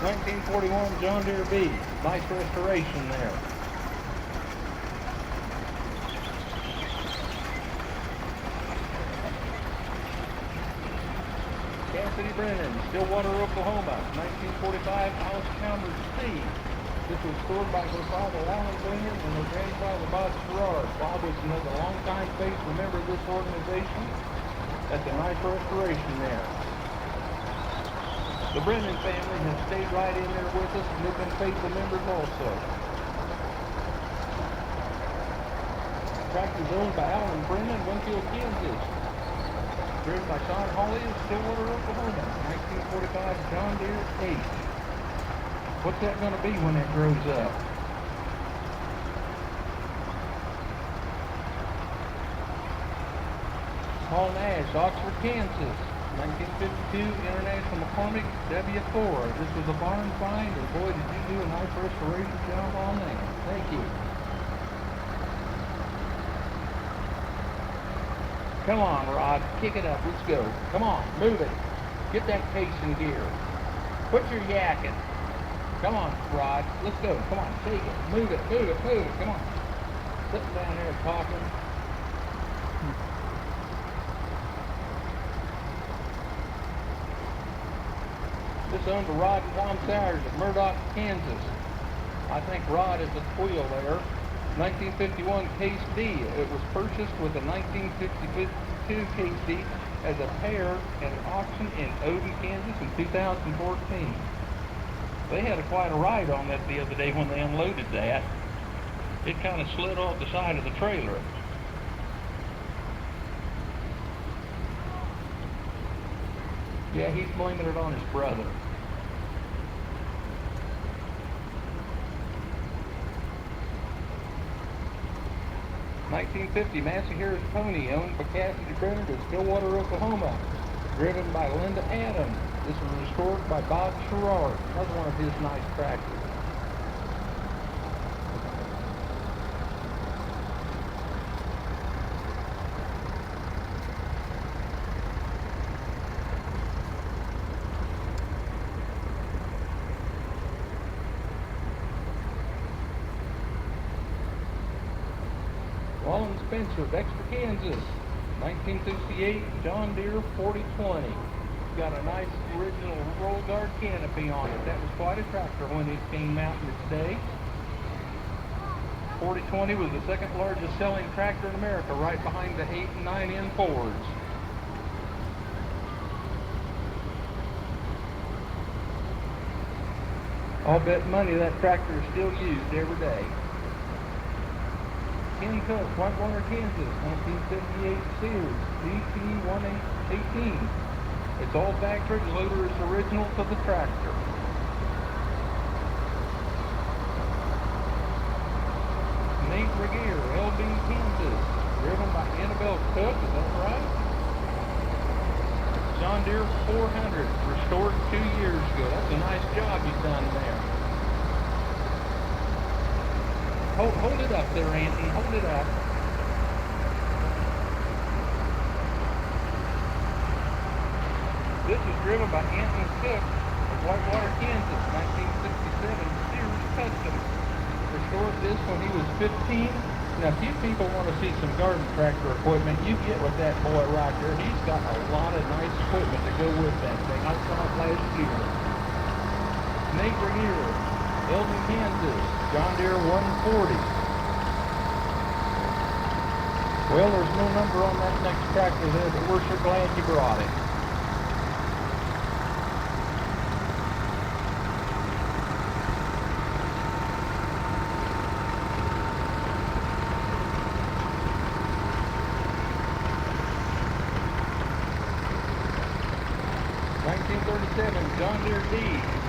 1941 John Deere B. Nice restoration there. Cassidy Brennan, Stillwater, Oklahoma. 1945 Alice Chalmers C. This was stored by her father, Walnut, and her grandfather, Bob Gerard. Bob was another longtime face member of this organization. That's a nice restoration there. The Brennan family has stayed right in there with us, and they've been faithful members also. Tractor is owned by Alan Brennan, Winfield, Kansas. Driven by Sean Hawley of Stillwater, Oklahoma. 1945 John Deere 8. What's that going to be when it grows up? Paul Nash, Oxford, Kansas. 1952 International McCormick W4. This was a barn find, and boy, did you do a nice restoration job on that. Thank you. Come on, Rod. Kick it up. Let's go. Come on. Move it. Get that case in gear. Put your yak in. Come on, Rod. Let's go. Come on. Take it. Move it. Move it. Move it. Come on. Sitting down there talking. This is owned by Rod and Tom Sowers of Murdoch, Kansas. I think Rod is at the wheel there. 1951 Case D. It was purchased with a 1952 Case D as a pair at an auction in Odin, Kansas in 2014. They had quite a ride on that the other day when they unloaded that. It kind of slid off the side of the trailer. Yeah, he's blaming it on his brother. (1950) Massahara's pony, owned by Cassidy Brenner in Stillwater, Oklahoma, driven by Linda Adams. This was restored by Bob Sherrard, another one of his nice tractors. Walnut Spencer, Dexter, Kansas, 1968 John Deere 4020. Got a nice original roll guard canopy on it. That was quite a tractor when it came out in its day. 4020 was the second largest selling tractor in America, right behind the 8 and 9N Fords. I'll bet money that tractor is still used every day. Ken Cook, Whitewater, Kansas, 1978 Sears DT1818. Its all factory loader is original to the tractor. Nate Regier, LB, Kansas, driven by Annabelle Cook, is that right? John Deere 400, restored 2 years ago. That's a nice job you've done there. Hold it up there, Anthony. Hold it up. This was driven by Anthony Cook of Whitewater, Kansas, 1967 Sears Custom. Restored this when he was 15. Now, if you people want to see some garden tractor equipment, you get with that boy right there. He's got a lot of nice equipment to go with that thing. I saw it last year. Nate Regier, Eldon, Kansas, John Deere 140. Well, there's no number on that next tractor there, but we're sure glad you brought it. John Deere D,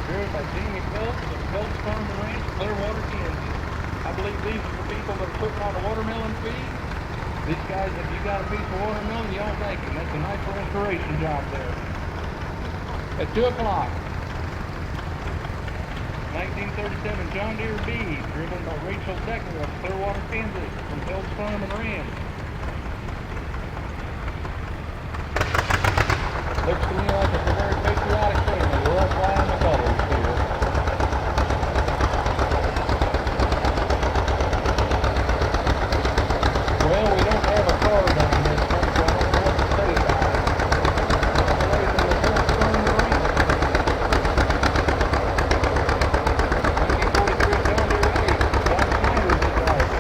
driven by Jamie Phelps of Phelps Farm and Ranch, Clearwater, Kansas. I believe these are the people that are putting on a watermelon feed. These guys, if you got a piece of watermelon, you all take it. That's a nice restoration job there. At 2 o'clock. 1937 John Deere B, driven by Rachel Decker of Clearwater, Kansas, from Phelps Farm and Ranch. Looks to me like it's a very patriotic thing. We're all flying the colors here. Well, we don't have a card on this one, so I don't know what to say about it. Away from the Phelps Farm and Ranch. 1943 John Deere 8. John Schneider is the driver.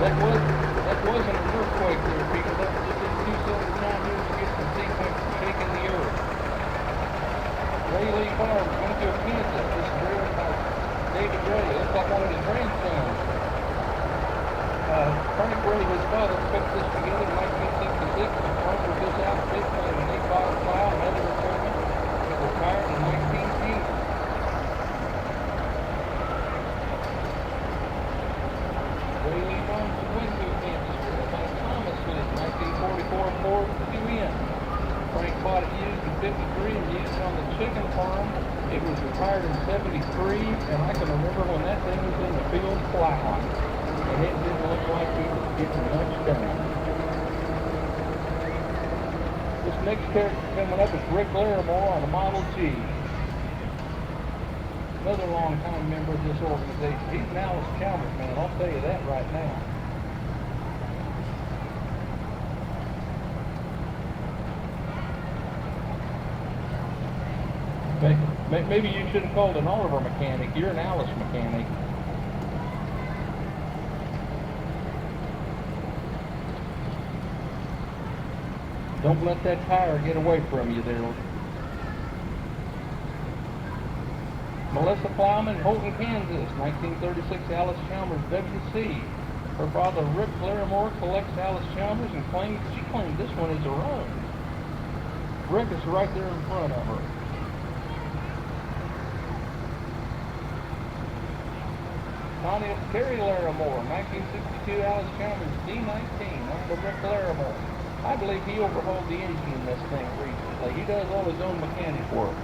That wasn't an earthquake there, people. That was just these two cylinder John Deere's getting the sequence shaking the earth. Ray Lee Farm, Untitled Kansas. This is driven by David Ray. It looks like one of his grandsons. Frank Ray, his father, put this together in 1966. The farm was this outfit and they bought a plow and other equipment. It was retired in 1910. Ray Lee Farm from Winfield, Kansas. Driven by Thomas Lee, 1944 Ford 2N. Frank bought it used in 53 and used it on the chicken farm. It was retired in 73, and I can remember when that thing was in the field plowing. And it didn't look like it was getting much done. This next character coming up is Rick Larimore on a Model G. Another long-time member of this organization. He's an Alice Chalmers man, I'll tell you that right now. Maybe you should have called an Oliver mechanic. You're an Alice mechanic. Don't let that tire get away from you there. Melissa Plowman, Holton, Kansas, 1936 Alice Chalmers WC. Her father, Rick Larimore, collects Alice Chalmers and she claims this one is her own. Rick is right there in front of her. Terry Larimore, 1962 Alice Chalmers D19, Uncle Rick Larimore. I believe he overhauled the engine in this thing recently. He does all his own mechanic work.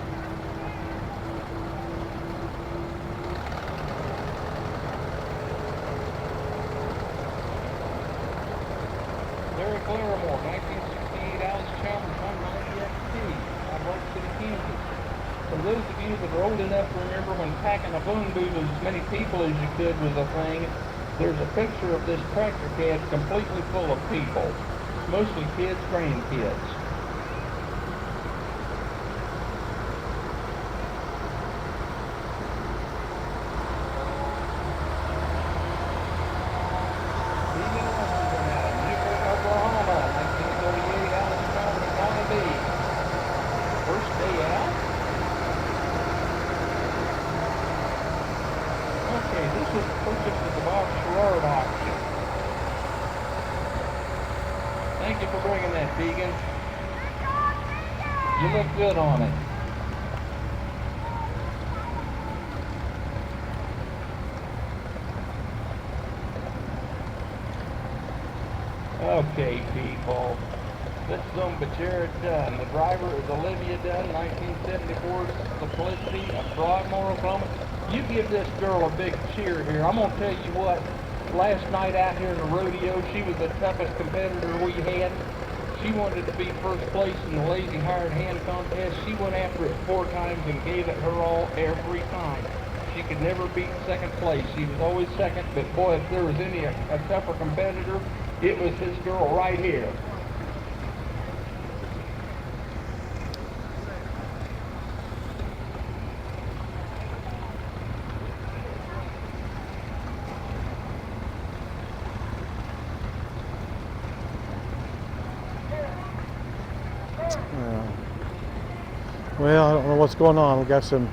Derek Larimore, 1968 Alice Chalmers 190 XT, Rock City, Kansas. For those of you that are old enough to remember when packing a phone booth with as many people as you could was a thing, there's a picture of this tractor cab completely full of people. Mostly kids, grandkids. Oklahoma, 1938 Alice Chalmers Donna B. First day out. Okay, this was purchased at the Bob Sherrard auction. Thank you for bringing that, Vegan. You look good on it. Okay, people. This Zumbachera Dunn. The driver is Olivia Dunn, 1974 Simplicity of Broadmoor, Oklahoma. You give this girl a big cheer here. I'm going to tell you what. Last night out here in the rodeo, she was the toughest competitor we had. She wanted to be first place in the lazy hired hand contest. She went after it 4 times and gave it her all every time. She could never beat second place. She was always second, but boy, if there was any a tougher competitor, it was this girl right here. Well, I don't know what's going on. We've got some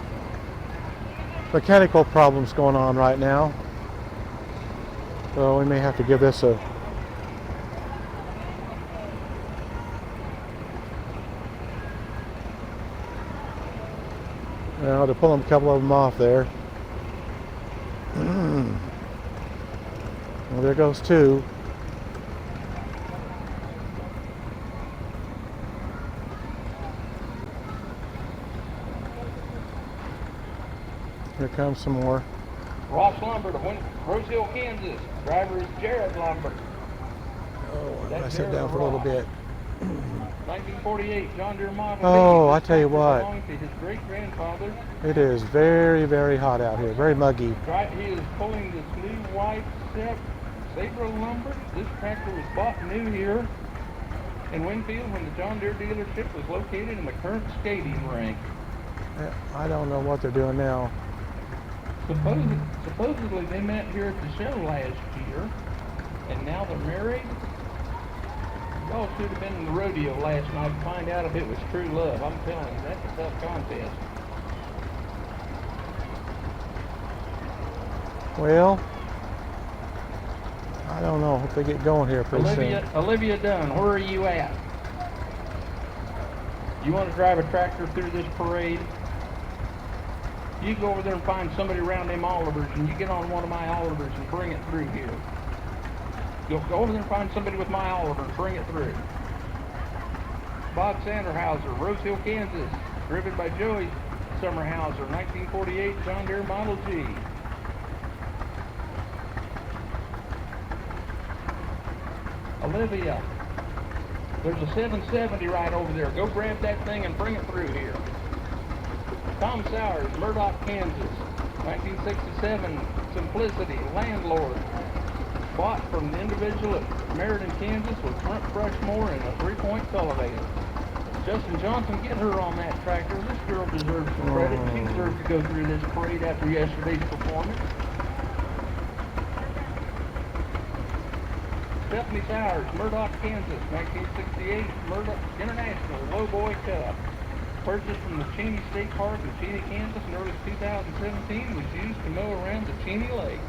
mechanical problems going on right now. So we may have to give this a well, to pull a couple of them off there. Well, there goes 2. Here comes some more. Ross Lumber to Rose Hill, Kansas. Driver is Jared Lumber. Oh, I gotta sit down for a little bit. 1948 John Deere Model. Oh, I tell you what. Belonged to his great-grandfather. It is very, very hot out here. Very muggy. He is pulling this new white Sabre lumber. This tractor was bought new here in Winfield when the John Deere dealership was located in the current skating rink. I don't know what they're doing now. Supposedly they met here at the show last year. and now they're married. Y'all should have been in the rodeo last night to find out if it was true love. I'm telling you, that's a tough contest. Well, I don't know. Hope they get going here pretty soon. Olivia Dunn, where are you at? You want to drive a tractor through this parade? You go over there and find somebody around them Olivers, and you get on one of my Olivers and bring it through here. You'll go over there and find somebody with my Oliver and bring it through. Bob Sanderhauser, Rose Hill, Kansas, driven by Joey Summerhauser, 1948 John Deere Model G. Olivia, there's a 770 right over there. Go grab that thing and bring it through here. Tom Sowers, Murdoch, Kansas, 1967 Simplicity Landlord. Bought from the individual at Meriden, Kansas with front brush mower and a 3-point cultivator. Justin Johnson, get her on that tractor. This girl deserves some credit. She deserves to go through this parade after yesterday's performance. Stephanie Sowers, Murdoch, Kansas, 1968 Murdoch International Lowboy Cup. Purchased from the Cheney State Park in Cheney, Kansas in early 2017, was used to mow around the Cheney Lake.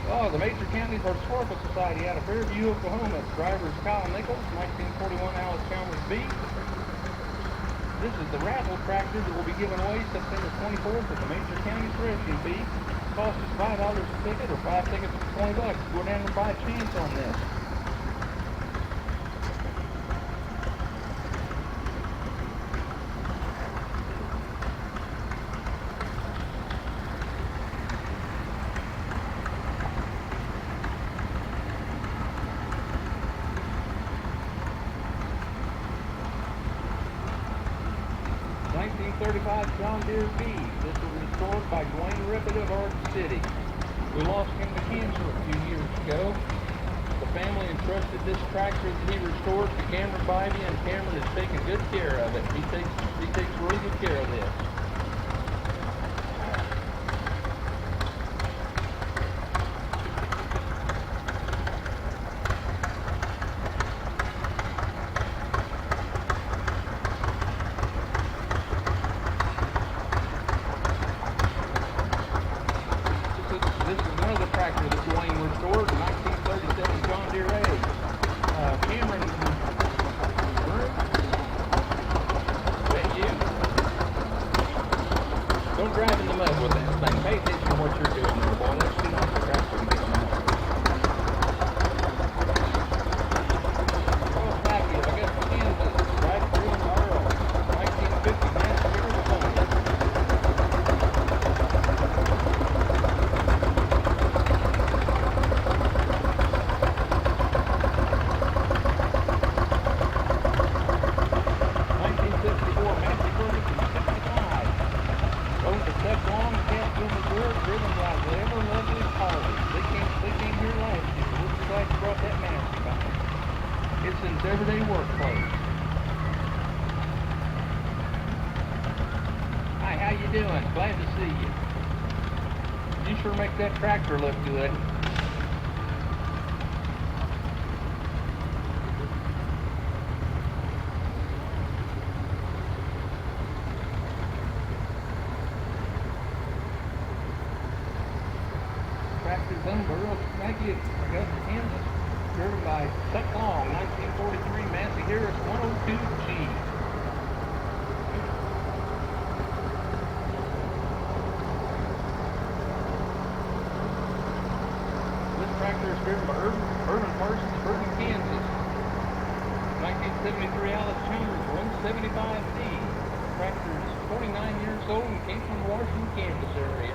Oh, the Major County Historical Society out of Fairview, Oklahoma. Driver is Kyle Nichols, 1941 Alice Chalmers B. This is the raffle tractor that will be given away September 24th at the Major County Threshing Bee. Cost us $5 a ticket or 5 tickets for $20. Go down and buy a chance on this. John Deere B. This was restored by Dwayne Rippett of Art City. We lost him to cancer a few years ago. The family entrusted this tractor that he restored to Cameron Bybee, and Cameron has taken good care of it. He takes really good care of this. Everyday workplace. Hi, how you doing? Glad to see you. You sure make that tractor look good. Tractor's unburial. Thank you. Augusta, Kansas. Driven by Chuck Long, 1943 Massahara 102G. This tractor is driven by Urban Parsons, Bergen, Kansas. 1973 Alice Chalmers 175D. Tractor is 49 years old and came from the Washington, Kansas area.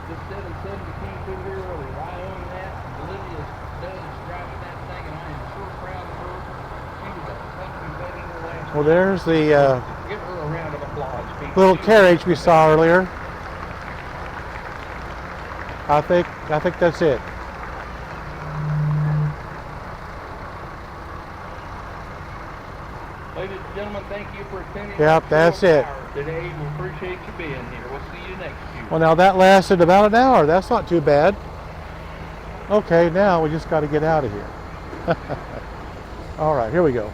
This 770 came through here earlier. I own that. Olivia does driving that thing, and I am sure proud of her. She was a tough competitor last Well, there's the Give her a round of applause, people. little carriage we saw earlier. I think that's it. Ladies and gentlemen, thank you for attending. Yep, our that's sales it. hour today. We appreciate you being here. We'll see you next year. Well, now that lasted about an hour. That's not too bad. Okay, now we just got to get out of here. All right, here we go.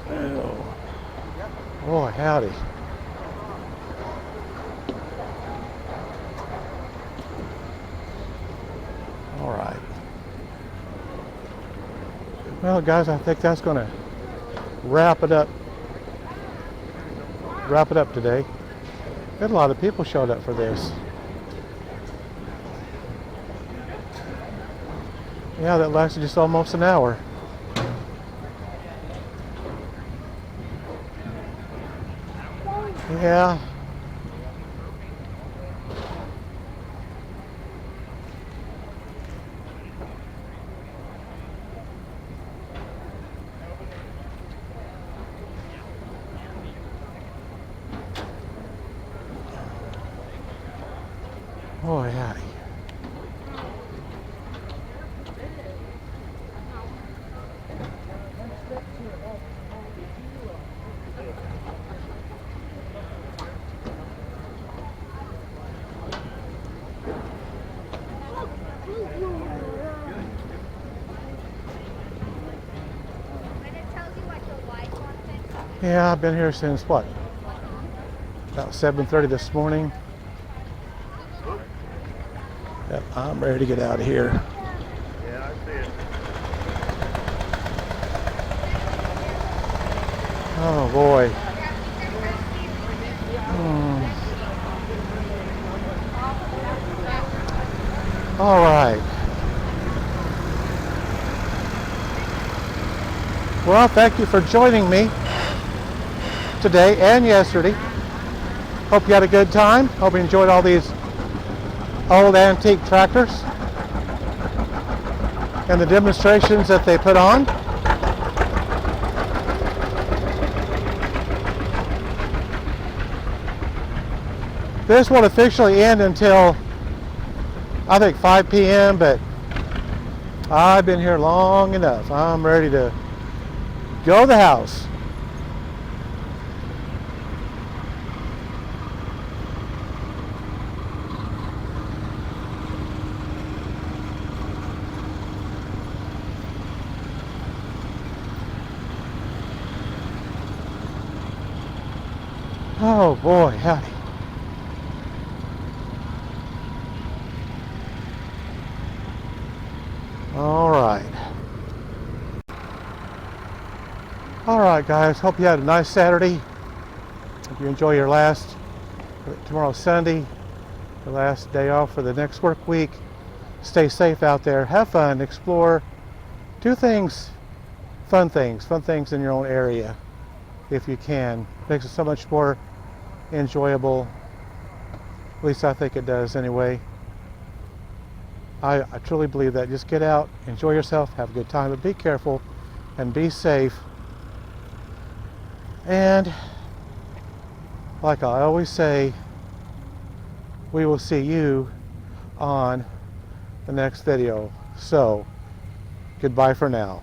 Oh, boy, howdy. All right. Well, guys, I think that's going to wrap it up. Wrap it up today. Got a lot of people showed up for this. Yeah, that lasted just almost an hour. Yeah. Boy, howdy. Yeah, I've been here since what? About 7:30 this morning. Yep, I'm ready to get out of here. Yeah, I see it. Oh boy. All right. Well, thank you for joining me today and yesterday. Hope you had a good time. Hope you enjoyed all these old antique tractors and the demonstrations that they put on. This won't officially end until I think 5 p.m., but I've been here long enough. I'm ready to go to the house. Oh boy, howdy. All right, guys. Hope you had a nice Saturday. Hope you enjoy your tomorrow's Sunday, the last day off for the next work week. Stay safe out there. Have fun. Explore. Do things, fun things in your own area if you can. Makes it so much more enjoyable. At least I think it does anyway. I truly believe that. Just get out, enjoy yourself, have a good time, but be careful and be safe. And like I always say, we will see you on the next video. So, goodbye for now.